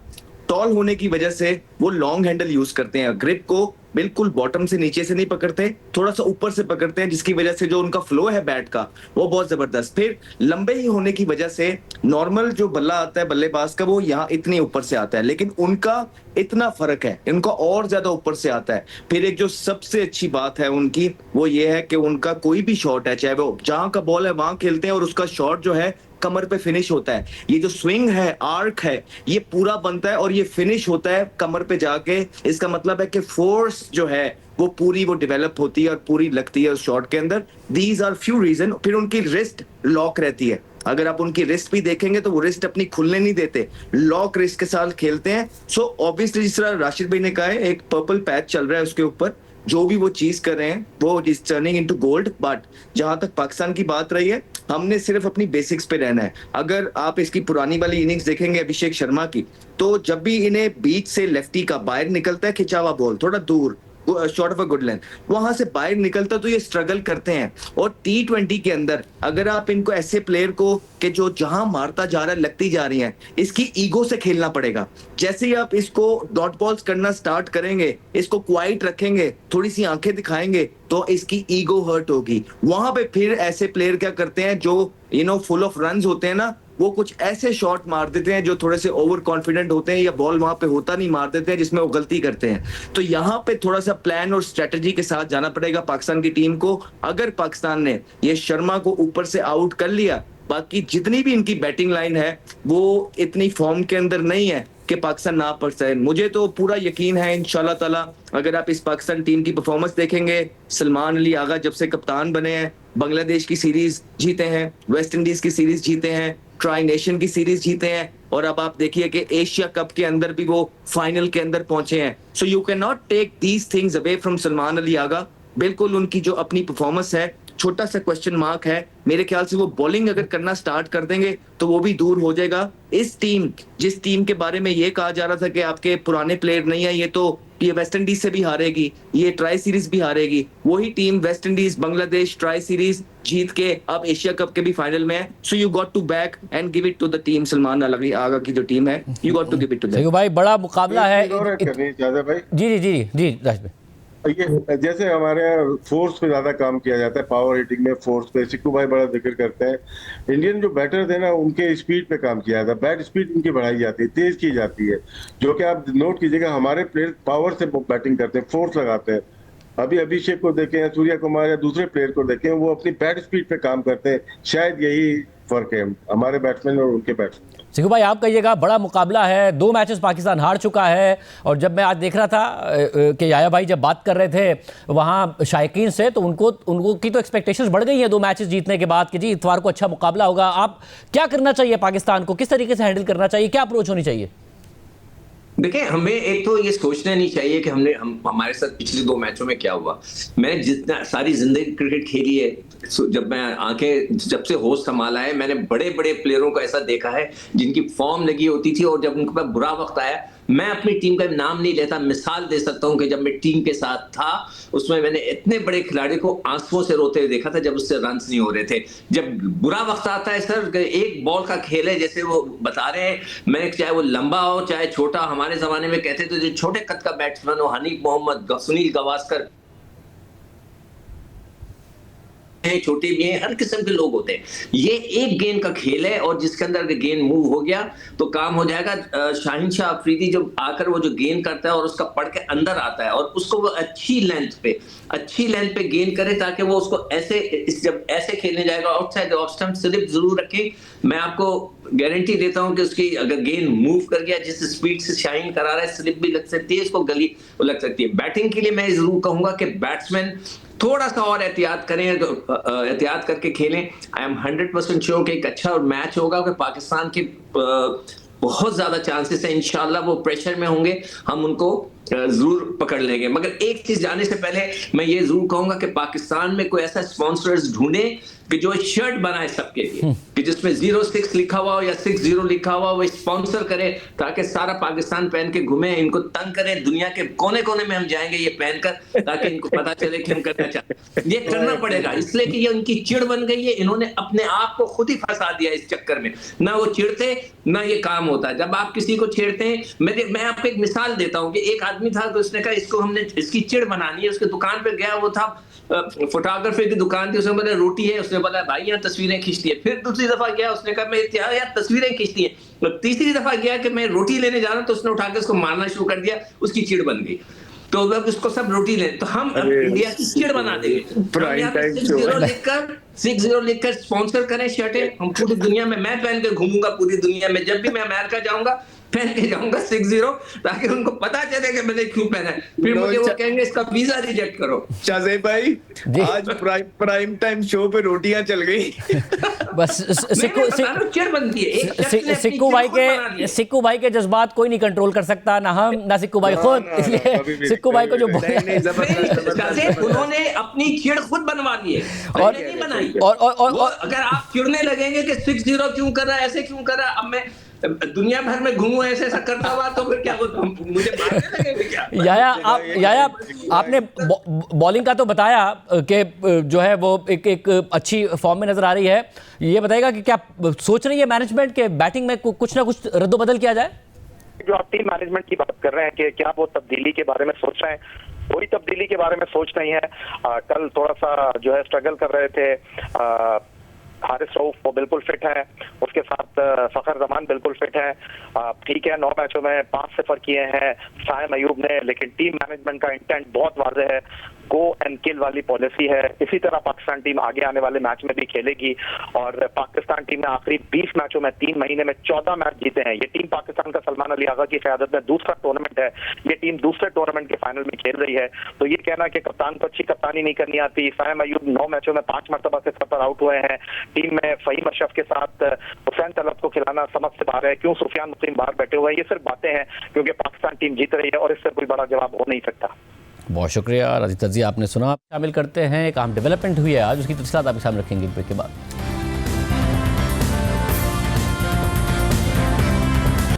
टॉल होने की वजह से वो लॉन्ग हैंडल यूज करते हैं, ग्रिप को बिल्कुल बॉटम से नीचे से नहीं पकड़ते, थोड़ा सा ऊपर से पकड़ते हैं, जिसकी वजह से जो उनका फ्लो है बैट का वो बहुत जबरदस्त। फिर लंबे ही होने की वजह से नॉर्मल जो बल्ला आता है बल्लेबाज का वो यहाँ इतने ऊपर से आता है, लेकिन उनका इतना फर्क है, इनका और ज्यादा ऊपर से आता है। फिर एक जो सबसे अच्छी बात है उनकी वो ये है कि उनका कोई भी शॉट है, चाहे वो जहां का बॉल है वहां खेलते हैं और उसका शॉट जो है कमर पे फिनिश होता है। ये जो स्विंग है, आर्क है, ये पूरा बनता है और ये फिनिश होता है कमर पे जाके। इसका मतलब है कि फोर्स जो है वो पूरी वो डेवलप होती है और पूरी लगती है उस शॉट के अंदर। These are few reason. फिर उनकी रिस्ट लॉक रहती है, अगर आप उनकी रिस्ट भी देखेंगे तो वो रिस्ट अपनी खुलने नहीं देते, लॉक रिस्ट के साथ खेलते हैं। सो ऑब्वियसली जिस तरह राशिद भाई ने कहा है, एक पर्पल पैच चल रहा है उसके ऊपर, जो भी वो चीज कर रहे हैं वो is turning into gold. But जहां तक पाकिस्तान की बात रही है, हमने सिर्फ अपनी बेसिक्स पे रहना है। अगर आप इसकी पुरानी वाली इनिंग्स देखेंगे अभिषेक शर्मा की, तो जब भी इन्हें बीच से लेफ्टी का बाहर निकलता है खिंचा हुआ बॉल थोड़ा दूर, short of a good length, वहां से बाहर निकलता तो ये स्ट्रगल करते हैं। और T20 के अंदर अगर आप इनको ऐसे प्लेयर को कि जो जहां मारता जा रहा है लगती जा रही है, इसकी ईगो से खेलना पड़ेगा। जैसे ही आप इसको डॉट बॉल्स करना स्टार्ट करेंगे, इसको क्वाइट रखेंगे, थोड़ी सी आंखें दिखाएंगे, तो इसकी ईगो हर्ट होगी। वहां पे फिर ऐसे प्लेयर क्या करते हैं जो फुल ऑफ रन्स होते हैं ना, वो कुछ ऐसे शॉट मार देते हैं जो थोड़े से ओवर कॉन्फिडेंट होते हैं या बॉल वहां पे होता नहीं मार देते हैं, जिसमें वो गलती करते हैं। तो यहाँ पे थोड़ा सा प्लान और स्ट्रेटजी के साथ जाना पड़ेगा पाकिस्तान की टीम को। अगर पाकिस्तान ने ये शर्मा को ऊपर से आउट कर लिया, बाकी जितनी भी इनकी बैटिंग लाइन है वो इतनी फॉर्म के अंदर नहीं है कि पाकिस्तान ना पड़ सके। मुझे तो पूरा यकीन है इंशाल्लाह ताला, अगर आप इस पाकिस्तान टीम की परफॉर्मेंस देखेंगे, सलमान अली आगा जब से कप्तान बने हैं, बांग्लादेश की सीरीज जीते हैं, वेस्ट इंडीज की सीरीज जीते हैं, ट्राई नेशन की सीरीज जीते हैं, और अब आप देखिए कि एशिया कप के अंदर भी वो फाइनल के अंदर पहुंचे हैं। So you can not take these things away from Salman Ali Agha. बिल्कुल उनकी जो अपनी परफॉर्मेंस है, छोटा सा क्वेश्चन मार्क है। मेरे ख्याल से वो बॉलिंग अगर करना स्टार्ट कर देंगे तो वो भी दूर हो जाएगा। इस टीम, जिस टीम के बारे में ये कहा जा रहा था कि आपके पुराने प्लेयर नहीं है, ये वेस्ट इंडीज से भी हारेगी, ये ट्राई सीरीज भी हारेगी, वही team West Indies Bangladesh tri series जीत के अब एशिया कप के भी फाइनल में है। So you got to back and give it to the team Salman Ali Agha की जो टीम है, you got to give it to them. भाई बड़ा मुकाबला है। भाई जी राशिद भाई, ये जैसे हमारे यहाँ फोर्स पे ज्यादा काम किया जाता है, पावर हिटिंग में फोर्स पे सिक्कू भाई बड़ा जिक्र करते हैं। इंडियन जो बैटर थे ना, उनके स्पीड पे काम किया जाता है, बैट स्पीड उनकी बढ़ाई जाती है, तेज की जाती है, जो कि आप नोट कीजिएगा। हमारे प्लेयर पावर से बैटिंग करते हैं, फोर्स लगाते हैं। अभी अभिषेक को देखें, सूर्या कुमार या दूसरे प्लेयर को देखें, वो अपनी बैट स्पीड पे काम करते हैं। शायद यही फर्क है हमारे बैट्समैन और उनके बैट्समैन। सिक्कू भाई आप कहिएगा, बड़ा मुकाबला है, 2 मैचेस पाकिस्तान हार चुका है, और जब मैं आज देख रहा था कि याया भाई जब बात कर रहे थे वहाँ शायकीन से, तो उनको की तो एक्सपेक्टेशंस बढ़ गई हैं 2 मैचेस जीतने के बाद कि जी इतवार को अच्छा मुकाबला होगा। आप क्या करना चाहिए पाकिस्तान को, किस तरीके से हैंडल करना चाहिए, क्या अप्रोच होनी चाहिए? देखिए, हमें एक तो ये सोचना नहीं चाहिए कि हमारे साथ पिछले 2 मैचों में क्या हुआ। मैंने जितना सारी जिंदगी क्रिकेट खेली है, जब मैं जब से होश संभाला है, मैंने बड़े बड़े प्लेयरों को ऐसा देखा है जिनकी फॉर्म लगी होती थी, और जब उनके पास बुरा वक्त आया, मैं अपनी टीम का नाम नहीं लेता, मिसाल दे सकता हूं कि जब मैं टीम के साथ था उसमें मैंने इतने बड़े खिलाड़ी को आंसुओं से रोते हुए देखा था जब उससे रन्स नहीं हो रहे थे। जब बुरा वक्त आता है सर, एक बॉल का खेल है, जैसे वो बता रहे हैं, मैं चाहे वो लंबा हो चाहे छोटा, हमारे जमाने में कहते थे जो छोटे कद का बैट्समैन हो, हनीफ मोहम्मद, सुनील गावस्कर, छोटे भी हैं, हर किस्म के लोग होते हैं। ये एक गेंद का खेल है, और जिसके अंदर अगर गेंद मूव हो गया तो काम हो जाएगा। शाहीन शाह अफरीदी जब आकर वो जो गेंद करता है और उसका पड़ के अंदर आता है, और उसको वो अच्छी लेंथ पे गेंद करे, ताकि वो उसको जब ऐसे खेलने जाएगा आउटसाइड ऑफ स्टंप, स्लिप जरूर रखें। मैं आपको गारंटी देता हूं कि उसकी अगर गेंद मूव कर गया, जिस स्पीड से शाहीन करा रहा है, स्लिप भी लग सकती है, इसको गली लग सकती है। बैटिंग के लिए मैं जरूर कहूंगा कि बैट्समैन थोड़ा सा और एहतियात करें, एहतियात करके खेलें। आई एम 100% श्योर कि एक अच्छा मैच होगा, कि पाकिस्तान के बहुत ज्यादा चांसेस है इंशाल्लाह वो प्रेशर में होंगे, हम उनको जरूर पकड़ लेंगे। मगर एक चीज जाने से पहले मैं ये जरूर कहूंगा कि पाकिस्तान में कोई ऐसा स्पॉन्सर्स ढूंढे कि जो शर्ट बनाए सबके लिए, कि जिसमें 06 लिखा हुआ हो या 60 लिखा हुआ हो, वो स्पॉन्सर करे ताकि सारा पाकिस्तान पहन के घूमे, इनको तंग करें, दुनिया के कोने कोने में हम जाएंगे ये पहनकर, ताकि इनको पता चले कि हम करना चाहते हैं। ये करना पड़ेगा, इसलिए कि ये उनकी चिड़ बन गई है। इन्होंने अपने आप को खुद ही फंसा दिया इस चक्कर में, ना वो चिढ़ते ना ये काम होता है। जब आप किसी को छेड़ते हैं, मैं आपको एक मिसाल देता हूँ कि एक आदमी था, तो उसने कहा इसको हमने इसकी चिड़ बनानी है। उसके दुकान पे गया, वो था फोटोग्राफी की दुकान थी, उसने बोला रोटी है, उसने बोला भाई यहाँ तस्वीरें खींचती है। फिर दूसरी दफा गया, उसने कहा मैं यार तस्वीरें खींचती है। तो तीसरी दफा गया कि मैं रोटी लेने जा रहा हूँ, तो उसने उठा के उसको मारना शुरू कर दिया, उसकी चिड़ बन गई। तो अब उसको सब रोटी लें, तो हम इंडिया की चिड़ बना देंगे। 60 लिखकर स्पॉन्सर करें शर्टें, हम पूरी दुनिया में, मैं पहन के घूमूंगा पूरी दुनिया में, जब भी मैं अमेरिका जाऊंगा पहन के जाऊंगा 60, ताकि उनको पता चले कि मैंने क्यों पहना है। फिर मुझे वो कहेंगे इसका वीजा रिजेक्ट करो। शाहज़ेब भाई, आज प्राइम टाइम शो पे रोटियां चल गई। बस सिक्कू भाई के जज्बात कोई नहीं कंट्रोल कर सकता, ना हम ना सिक्कू भाई खुद, इसलिए सिक्कू भाई को जो उन्होंने अपनी चिड़ खुद बनवा ली है और नहीं बनाई। और अगर आप चिड़ने लगेंगे कि 60 क्यों कर रहा है, ऐसे क्यों कर रहा है, अब मैं दुनिया भर में घूमूं ऐसे ऐसा करता हुआ, तो फिर क्या मुझे मारने लगेंगे क्या? याया आपने बॉलिंग का तो बताया कि जो है वो एक अच्छी फॉर्म में नजर आ रही है। ये बताएगा कि क्या सोच रही है मैनेजमेंट के बैटिंग में कुछ ना कुछ रद्दोबदल किया जाए? जो आप टीम मैनेजमेंट की बात कर रहे हैं कि क्या वो तब्दीली के बारे में सोच रहे हैं, कोई तब्दीली के बारे में सोच नहीं है। कल थोड़ा सा जो है स्ट्रगल कर रहे थे, हारिस रऊफ वो बिल्कुल फिट है, उसके साथ फखर जमान बिल्कुल फिट है। ठीक है, 9 मैचों में 5 सिफर किए हैं साइम अयूब ने, लेकिन टीम मैनेजमेंट का इंटेंट बहुत वाज़ेह है, गो एंड किल वाली पॉलिसी है। इसी तरह पाकिस्तान टीम आगे आने वाले मैच में भी खेलेगी, और पाकिस्तान टीम ने आखिरी 20 मैचों में 3 महीने में 14 मैच जीते हैं। ये टीम पाकिस्तान का सलमान अली आगा की क़यादत में दूसरा टूर्नामेंट है, ये टीम दूसरे टूर्नामेंट के फाइनल में खेल रही है। तो ये कहना कि कप्तान को अच्छी कप्तानी नहीं करनी आती, साइम अयूब 9 मैचों में 5 मरतबा से सफर आउट हुए हैं, टीम में फ़हीम अशरफ के साथ हुसैन तलब को खिलाना समझ से बाहर है, क्यों सुफियान मुकीम बाहर बैठे हुए हैं, ये सिर्फ बातें हैं क्योंकि पाकिस्तान टीम जीत रही है और इससे कोई बड़ा जवाब हो नहीं सकता। बहुत शुक्रिया राजी तजिया, आपने सुना। शामिल करते हैं एक अहम डेवलपमेंट हुई है आज, उसकी तफसीलात आपके सामने रखेंगे ब्रेक के बाद।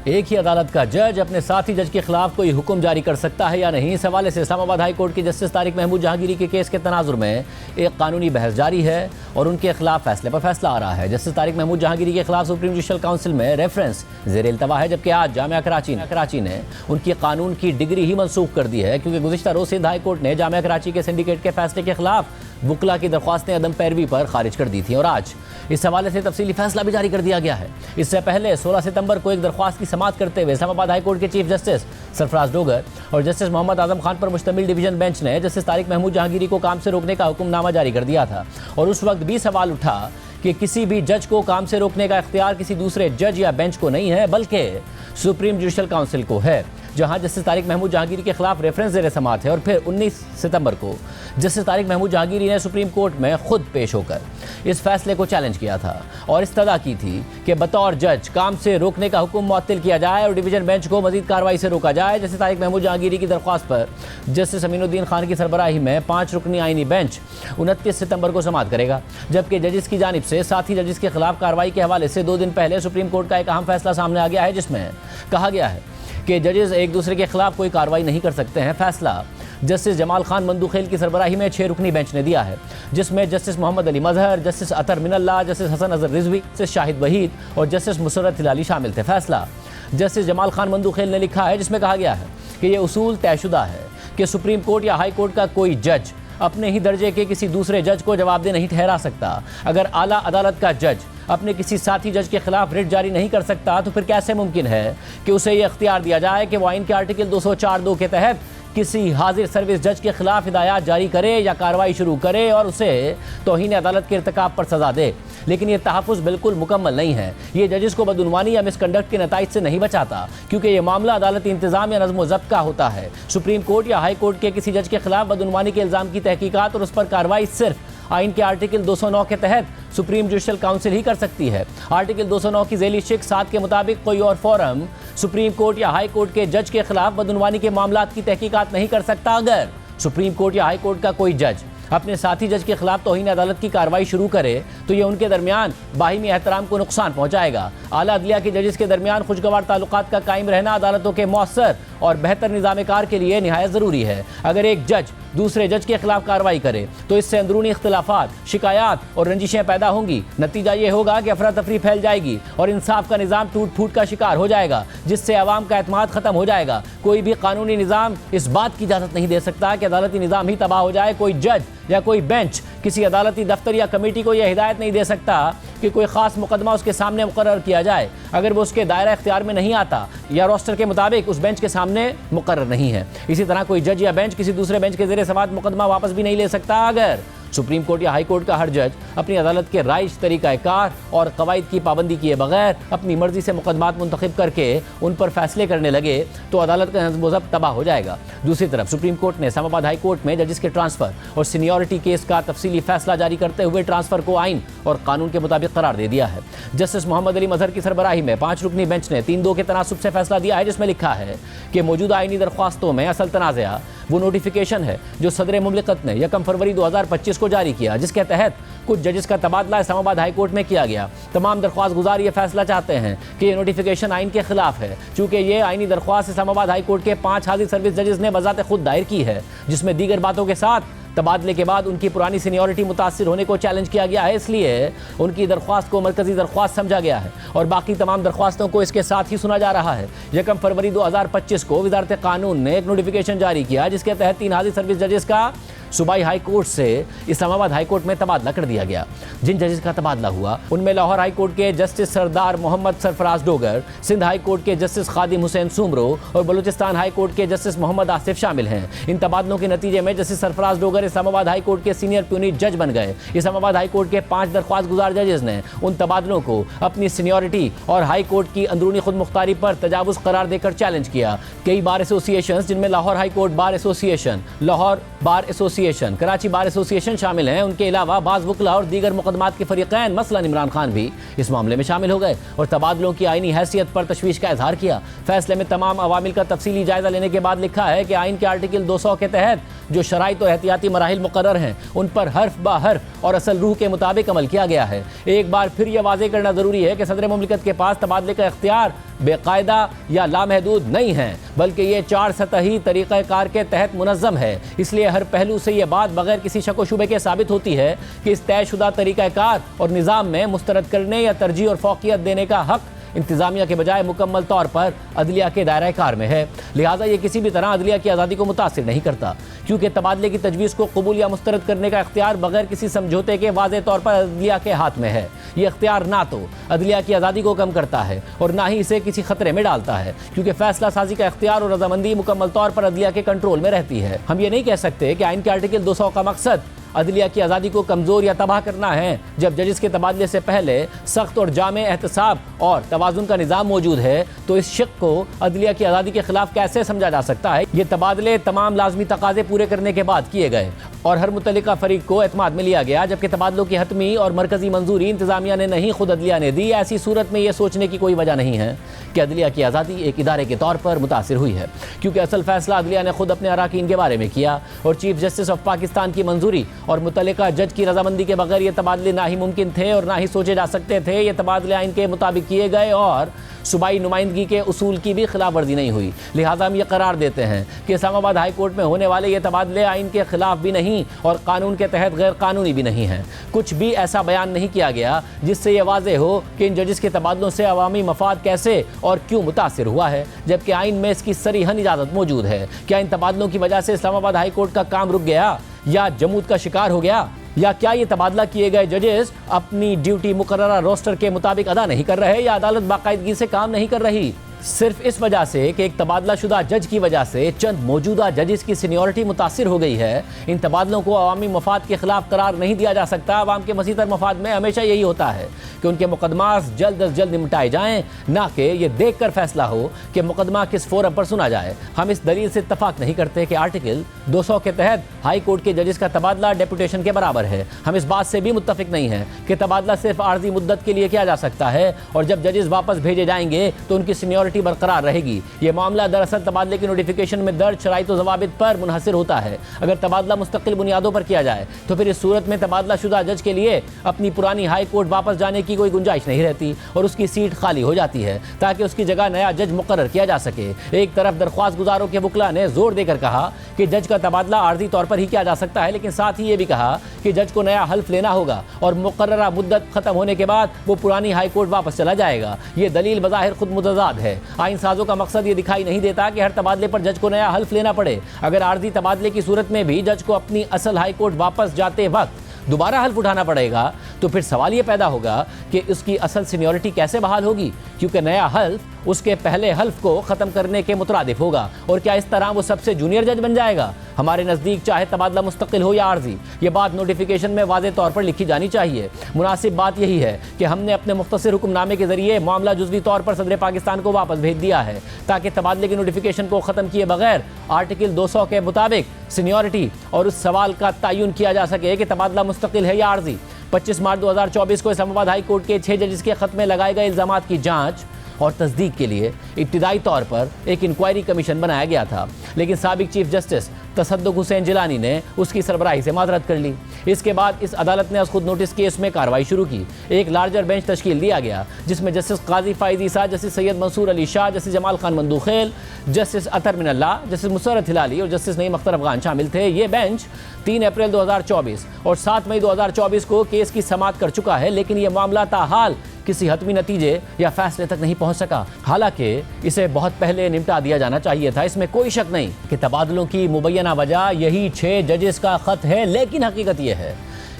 एक ही अदालत का जज अपने साथी जज के खिलाफ कोई हुक्म जारी कर सकता है या नहीं, इस हवाले से इस्लामाबाद हाई कोर्ट की जस्टिस तारिक महमूद जहांगीरी के केस के तनाजुर में एक कानूनी बहस जारी है और उनके खिलाफ फैसले पर फैसला आ रहा है। जस्टिस तारिक महमूद जहांगीरी के खिलाफ सुप्रीम जुडिशल काउंसिल में रेफरेंस ज़ेर इल्तवा है, जबकि आज जामिया कराची ने उनकी कानून की डिग्री ही मनसूख कर दी है, क्योंकि गुज़िश्ता रोज़ सिंध हाई कोर्ट ने जामिया कराची के सिंडिकेट के फैसले के खिलाफ वुकला की दरख्वास्तें अदम पैरवी पर खारिज कर दी थी और आज इस हवाले से तफसीली फैसला भी जारी कर दिया गया है। इससे पहले 16 सितंबर को एक दरख्वास्त की समाअत करते हुए इस्लामाबाद हाई कोर्ट के चीफ जस्टिस सरफराज डोगर और जस्टिस मोहम्मद आजम खान पर मुश्तमिल डिवीजन बेंच ने जस्टिस तारिक महमूद जहांगीरी को काम से रोकने का हुक्मनामा जारी कर दिया था और उस वक्त भी सवाल उठा कि किसी भी जज को काम से रोकने का इख्तियार किसी दूसरे जज या बेंच को नहीं है, बल्कि सुप्रीम जुडिशल काउंसिल को है, जहां जस्टिस तारिक महमूद जहांगीरी के खिलाफ रेफरेंस ज़ेर समाअत है। और फिर 19 सितंबर को जस्टिस तारिक महमूद जहांगीरी ने सुप्रीम कोर्ट में खुद पेश होकर इस फैसले को चैलेंज किया था और इस्तदा की थी कि बतौर जज काम से रोकने का हुक्म मुअत्तल किया जाए और डिवीजन बेंच को मजीद कार्रवाई से रोका जाए। जस्टिस तारिक महमूद जहांगीरी की दरख्वास्त पर जस्टिस अमीनुद्दीन खान की सरबराही में 5 रुकनी आईनी बेंच 29 सितंबर को समाअत करेगा, जबकि जजिस की जानिब से साथी जजिस के खिलाफ कार्रवाई के हवाले से 2 दिन पहले सुप्रीम कोर्ट का एक अहम फैसला सामने आ गया है, जिसमें कहा गया है कि जजेस एक दूसरे के खिलाफ कोई कार्रवाई नहीं कर सकते हैं। फैसला जस्टिस जमाल खान मंदूखेल की सरबराही में 6 रुकनी बेंच ने दिया है, जिसमें जस्टिस मोहम्मद अली मजहर, justice Athar Minallah, justice Hasan Azhar Rizvi, justice Shahid Waheed और जस्टिस मुसर्रत हिलाली शामिल थे। फैसला जस्टिस जमाल खान मंदूखेल ने लिखा है, जिसमें कहा गया है कि यह उसूल तयशुदा है कि सुप्रीम कोर्ट या हाई कोर्ट का कोई जज अपने ही दर्जे के किसी दूसरे जज को जवाबदेह नहीं ठहरा सकता। अगर आला अदालत का जज अपने किसी साथी जज के खिलाफ रिट जारी नहीं कर सकता, तो फिर कैसे मुमकिन है कि उसे यह इख्तियार दिया जाए कि वह आइन के आर्टिकल 204(2) के तहत किसी हाजिर सर्विस जज के खिलाफ हिदायत जारी करे या कार्रवाई शुरू करे और उसे तौहीन अदालत के इर्तिकाब पर सजा दे। लेकिन ये तहफ़्फ़ुज़ बिल्कुल मुकम्मल नहीं है। ये जजेस को बदउनवानी या मिसकंडक्ट के नताइज से नहीं बचाता, क्योंकि ये मामला अदालती इंतज़ाम या नज़्म ज़ब्त का होता है। सुप्रीम कोर्ट या हाई कोर्ट के किसी जज के खिलाफ बदउनवानी के इल्ज़ाम की तहकीकात और उस पर कार्रवाई सिर्फ आइन के आर्टिकल 209 के तहत सुप्रीम जुडिशल काउंसिल ही कर सकती है। आर्टिकल 209 की ज़ेली शिक 7 के मुताबिक कोई और फोरम सुप्रीम कोर्ट या हाई कोर्ट के जज के खिलाफ बदउनवानी के मामलात की तहकीकात नहीं कर सकता। अगर सुप्रीम कोर्ट या हाई कोर्ट का कोई जज अपने साथी जज के खिलाफ तौहीन अदालत की कार्रवाई शुरू करे तो ये उनके दरमियान बाहिमी एहतराम को नुकसान पहुंचाएगा। आला अदलिया के जजेस के दरमियान खुशगवार ताल्लुकात का कायम रहना अदालतों के मौसर और बेहतर निज़ाम कार के लिए निहायत ज़रूरी है। अगर एक जज दूसरे जज के खिलाफ कार्रवाई करे तो इससे अंदरूनी इख्तिलाफात, शिकायत और रंजिशें पैदा होंगी। नतीजा ये होगा कि अफरा तफरी फैल जाएगी और इंसाफ का निज़ाम टूट फूट का शिकार हो जाएगा, जिससे अवाम का एतमाद ख़त्म हो जाएगा। कोई भी कानूनी निज़ाम इस बात की इजाज़त नहीं दे सकता कि अदालती निज़ाम ही तबाह हो जाए। कोई जज या कोई बेंच किसी अदालती दफ्तर या कमेटी को यह हिदायत नहीं दे सकता कि कोई ख़ास मुकदमा उसके सामने मुकर्रर किया जाए अगर वो उसके दायरा इख्तियार में नहीं आता या रोस्टर के मुताबिक उस बेंच के सामने मुकर्रर नहीं है। इसी तरह कोई जज या बेंच किसी दूसरे बेंच के ज़ेरे समाअत मुकदमा वापस भी नहीं ले सकता अगर सुप्रीम कोर्ट या हाई कोर्ट का हर जज अपनी अदालत के राइज तरीक़ाकार और कवायद की पाबंदी किए बगैर अपनी मर्जी से मुकदमात मुंतखब करके उन पर फैसले करने लगे तो अदालत का नज़्म व ज़ब्त तबाह हो जाएगा। दूसरी तरफ सुप्रीम कोर्ट ने इस्लामाबाद हाई कोर्ट में जजिस के ट्रांसफ़र और सीनियरिटी केस का तफसीली फैसला जारी करते हुए ट्रांसफ़र को आइन और कानून के मुताबिक करार दे दिया है। जस्टिस मोहम्मद अली मजहर की सरबराही में 5 रुकनी बेंच ने 3-2 के तनासुब से फैसला दिया है, जिसमें लिखा है कि मौजूदा आइनी दरख्वास्तों में असल तनाज़ा वो नोटिफिकेशन है जो सदर मुमलिकत ने 1 फरवरी 2025 को जारी किया, जिसके तहत कुछ जजेस का तबादला इस्लामाबाद हाई कोर्ट में किया गया। तमाम दरख्वास्त गुजार ये फैसला चाहते हैं कि ये नोटिफिकेशन आइन के खिलाफ है, चूँकि ये आइनी दरख्वास्त इस्लामाबाद हाई कोर्ट के 5 हाजिर सर्विस जजेस ने बजाते खुद दायर की है, जिसमें दीगर बातों के साथ तबादले के बाद उनकी पुरानी सीनियरिटी मुतासिर होने को चैलेंज किया गया है। इसलिए उनकी दरख्वास्त को मरकजी दरख्वास्त समझा गया है और बाकी तमाम दरख्वास्तों को इसके साथ ही सुना जा रहा है। 1 फरवरी 2025 को वजारत कानून ने एक नोटिफिकेशन जारी किया, जिसके तहत 3 हाजिर सर्विस जजेस का सूबाई हाई कोर्ट से इस्लामाबाद हाई कोर्ट में तबादला कर दिया गया। जिन जजेस का तबादला हुआ उनमें लाहौर हाई कोर्ट के जस्टिस सरदार मोहम्मद सरफराज डोगर, सिंध हाई कोर्ट के जस्टिस खादिम हुसैन सुमरो और बलूचिस्तान हाई कोर्ट के जस्टिस मोहम्मद आसिफ शामिल हैं। इन तबादलों के नतीजे में justice Sarfaraz Dogar Islamabad high court के सीनियर प्यूनिट जज बन गए। इस्लामाबाद हाई कोर्ट के 5 दरख्वास्त गुजार जजेस ने उन तबादलों को अपनी सीनियरिटी और हाई कोर्ट की अंदरूनी खुद मुख्तारी पर तजावुज़ करार देकर चैलेंज किया। कई बार एसोसिएशन जिनमें Lahore high court bar association, Lahore bar association, Karachi bar association शामिल हैं। उनके अलावा बाज़ वकला और दीगर मुकदमात के फरीक़ैन मसलन इमरान खान भी इस मामले में शामिल हो गए और तबादलों की आइनी हैसियत पर तशवीश का इजहार किया। फैसले में तमाम अवामिल का तफसीली जायजा लेने के बाद लिखा है कि आइन के आर्टिकल 200 के तहत जो शराइत और एहतियाती मराहिल मुकर्रर हैं उन पर हर्फ बा हर्फ और असल रूह के मुताबिक अमल किया गया है। एक बार फिर यह वाज़ेह करना ज़रूरी है कि सदर मुमलिकत के पास तबादले का इख्तियार बेकायदा या लामहदूद नहीं है, बल्कि ये 4 सतही तरीक़ाकार के तहत मुनज़्ज़म है। इसलिए हर पहलू से यह बात बगैर किसी शक व शुबे के साबित होती है कि इस तयशुदा तरीक़ाकार और निज़ाम में मुस्तरद करने या तरजीह और फ़ौक़ियत देने का हक़ इंतज़ामिया के बजाय मुकम्मल तौर पर अदलिया के दायरा कार में है। लिहाजा ये किसी भी तरह अदलिया की आज़ादी को मुतासिर नहीं करता, क्योंकि तबादले की तजवीज़ को कबूल या मुस्तरद करने का इख्तियार बगैर किसी समझौते के वाज़ेह तौर पर अदलिया के हाथ में है। ये इख्तियार ना तो अदलिया की आज़ादी को कम करता है और ना ही इसे किसी खतरे में डालता है, क्योंकि फैसला साजी का इख्तियार और रजामंदी मुकम्मल तौर पर अदलिया के कंट्रोल में रहती है। हम ये नहीं कह सकते कि आइन के आर्टिकल 200 का मकसद अदलिया की आज़ादी को कमज़ोर या तबाह करना है, जब जजिस के तबादले से पहले सख्त और जामे एहतसाब और तवाज़ुन का निज़ाम मौजूद है तो इस शक को अदलिया की आज़ादी के खिलाफ कैसे समझा जा सकता है। ये तबादले तमाम लाजमी तकाज़े पूरे करने के बाद किए गए और हर मुतल्लिका फरीक को एतमाद में लिया गया, जबकि तबादलों की हतमी और मरकज़ी मंजूरी इंतज़ामिया ने नहीं खुद अदलिया ने दी। ऐसी सूरत में यह सोचने की कोई वजह नहीं है कि अदलिया की आज़ादी एक इदारे के तौर पर मुतासिर हुई है, क्योंकि असल फैसला अदलिया ने खुद अपने अराकीन के बारे में किया और चीफ जस्टिस ऑफ पाकिस्तान की मंजूरी और मुतल्लिका जज की रजामंदी के बगैर ये तबादले ना ही मुमकिन थे और ना ही सोचे जा सकते थे। ये तबादले आइन के मुताबिक किए गए और सूबाई नुमाइंदगी के उसूल की भी खिलाफ वर्जी नहीं हुई। लिहाजा हम ये करार देते हैं कि इस्लामाबाद हाई कोर्ट में होने वाले ये तबादले आइन के खिलाफ भी नहीं और कानून के तहत गैर कानूनी भी नहीं हैं। कुछ भी ऐसा बयान नहीं किया गया जिससे यह वाज़ेह हो कि इन जजिस के तबादलों से अवामी मफाद कैसे और क्यों मुतासिर हुआ है, जबकि आइन में इसकी सरीहन इजाज़त मौजूद है। क्या इन तबादलों की वजह से इस्लामाबाद हाई कोर्ट का काम रुक गया या जमूद का शिकार हो गया, या क्या ये तबादला किए गए जजेस अपनी ड्यूटी मुकर्ररा रोस्टर के मुताबिक अदा नहीं कर रहे या अदालत बाकायदगी से काम नहीं कर रही। सिर्फ इस वजह से कि एक तबादलाशुदा जज की वजह से चंद मौजूदा जजेस की सीनियरिटी मुतासिर हो गई है, इन तबादलों को अवामी मफाद के खिलाफ करार नहीं दिया जा सकता। अवाम के मसीतर मफाद में हमेशा यही होता है कि उनके मुकदमात जल्द अज जल्द निपटाए जाएं, ना कि ये देख कर फैसला हो कि मुकदमा किस फोरम पर सुना जाए। हम इस दलील से इत्तफाक नहीं करते कि आर्टिकल 200 के तहत हाई कोर्ट के जजेस का तबादला डेपुटेशन के बराबर है। हम इस बात से भी मुत्तफिक नहीं है कि तबादला सिर्फ आर्जी मुद्दत के लिए किया जा सकता है और जब जजेस वापस भेजे जाएंगे तो उनकी सीनियरिटी बरकरार रहेगी। ये मामला दरअसल तबादले की नोटिफिकेशन में दर्ज शराइत व ज़वाबित पर मुनहसर होता है। अगर तबादला मुस्तकिल बुनियादों पर किया जाए तो फिर इस सूरत में तबादला शुदा जज के लिए अपनी पुरानी हाई कोर्ट वापस जाने की कोई गुंजाइश नहीं रहती और उसकी सीट खाली हो जाती है ताकि उसकी जगह नया जज मुकर्रर किया जा सके। एक तरफ दरख्वास्त गुजारों के वकला ने जोर देकर कहा कि जज का तबादला आर्जी तौर पर ही किया जा सकता है, लेकिन साथ ही ये भी कहा कि जज को नया हल्फ लेना होगा और मुकर्ररा मुद्दत खत्म होने के बाद वो पुरानी हाई कोर्ट वापस चला जाएगा। ये दलील बज़ाहिर खुद मुतज़ाद है। आइन साजों का मकसद ये दिखाई नहीं देता कि हर तबादले पर जज को नया हल्फ लेना पड़े। अगर आर्जी तबादले की सूरत में भी जज को अपनी असल हाई कोर्ट वापस जाते वक्त दोबारा हल्फ उठाना पड़ेगा तो फिर सवाल ये पैदा होगा कि उसकी असल सीनियरिटी कैसे बहाल होगी, क्योंकि नया हल्फ उसके पहले हल्फ को ख़त्म करने के मुतरादिफ होगा। और क्या इस तरह वो सबसे जूनियर जज बन जाएगा? हमारे नज़दीक चाहे तबादला मुस्तकिल हो या आर्जी, ये बात नोटिफिकेशन में वाज़े तौर पर लिखी जानी चाहिए। मुनासिब बात यही है कि हमने अपने मुख्तसर हुक्मनामे के ज़रिए मामला जुज़वी तौर पर सदर पाकिस्तान को वापस भेज दिया है ताकि तबादले की नोटिफिकेशन को ख़त्म किए बगैर आर्टिकल 200 के मुताबिक सीनियरिटी और उस सवाल का तयन किया जा सके कि तबादला मुस्तकिल है या आर्जी। 25 मार्च 2024 को इस्लामाबाद हाई कोर्ट के 6 जजेस के खत में लगाए गए इल्ज़ामात की जाँच और तस्दीक के लिए इब्तिदाई तौर पर एक इंक्वायरी कमीशन बनाया गया था, लेकिन साबिक चीफ जस्टिस तसद्दुक हुसैन जिलानी ने उसकी सरबराही से माजरत कर ली। इसके बाद इस अदालत ने अस खुद नोटिस केस में कार्रवाई शुरू की। एक लार्जर बेंच तश्कील दिया गया जिसमें Justice Qazi Faez Isa, Justice Syed Mansoor Ali Shah, Justice Jamal Khan Mandokhail, Justice Athar Minallah, Justice Musarrat Hilali और जस्टिस नईम अख्तर अफगान शामिल थे। ये बेंच 3 अप्रैल 2024 और 7 मई 2024 को केस की समाअत कर चुका है, लेकिन यह मामला ताहाल किसी हतमी नतीजे या फैसले तक नहीं पहुंच सका। हालांकि इसे बहुत पहले निपटा दिया जाना चाहिए था। इसमें कोई शक नहीं कि तबादलों की मुबैना वजह यही 6 जजेस का खत है, लेकिन हकीकत यह है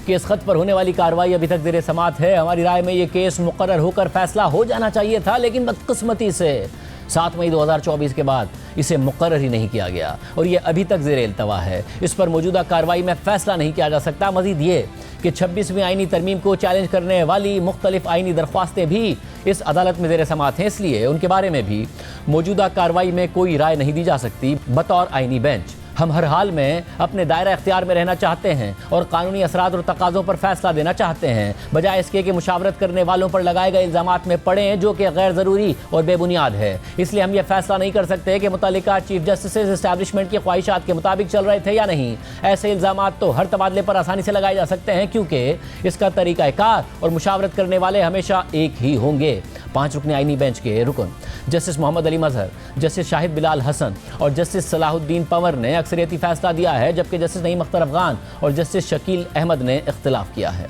कि इस खत पर होने वाली कार्रवाई अभी तक ज़ेर समाअत है। हमारी राय में ये केस मुकर्रर होकर फैसला हो जाना चाहिए था, लेकिन बदकिस्मती से 7 मई 2024 के बाद इसे मुकर्रर ही नहीं किया गया और ये अभी तक ज़ेर इल्तवा है। इस पर मौजूदा कार्रवाई में फ़ैसला नहीं किया जा सकता। मज़ीद ये कि 26वीं आइनी तरमीम को चैलेंज करने वाली मुख्तलिफ आइनी दरख्वास्तें भी इस अदालत में ज़ेर समाअत हैं, इसलिए उनके बारे में भी मौजूदा कार्रवाई में कोई राय नहीं दी जा सकती। बतौर आइनी बेंच हम हर हाल में अपने दायरा इख्तियार में रहना चाहते हैं और कानूनी असरात और तकाज़ों पर फैसला देना चाहते हैं, बजाय इसके कि मुशावरत करने वालों पर लगाए गए इल्ज़ामात में पड़ें जो कि गैर ज़रूरी और बेबुनियाद है। इसलिए हम ये फैसला नहीं कर सकते कि मुतल्लिका चीफ जस्टिस इस्टेब्लिशमेंट की ख्वाहिशात के मुताबिक चल रहे थे या नहीं। ऐसे इल्ज़ामात तो हर तबादले पर आसानी से लगाए जा सकते हैं, क्योंकि इसका तरीक़ाकार और मुशावरत करने वाले हमेशा एक ही होंगे। 5 रुकनी आइनी बेंच के रुकन जस्टिस मोहम्मद अली मजहर, जस्टिस शाहिद बिलाल हसन और जस्टिस सलाहुद्दीन पंवर ने अक्सरियती फैसला दिया है, जबकि जस्टिस नईम अख्तर अफगान और जस्टिस शकील अहमद ने इख्तिलाफ किया है।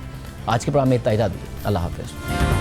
आज के प्रोग्राम में इतना ही। अल्लाह हाफ़िज़।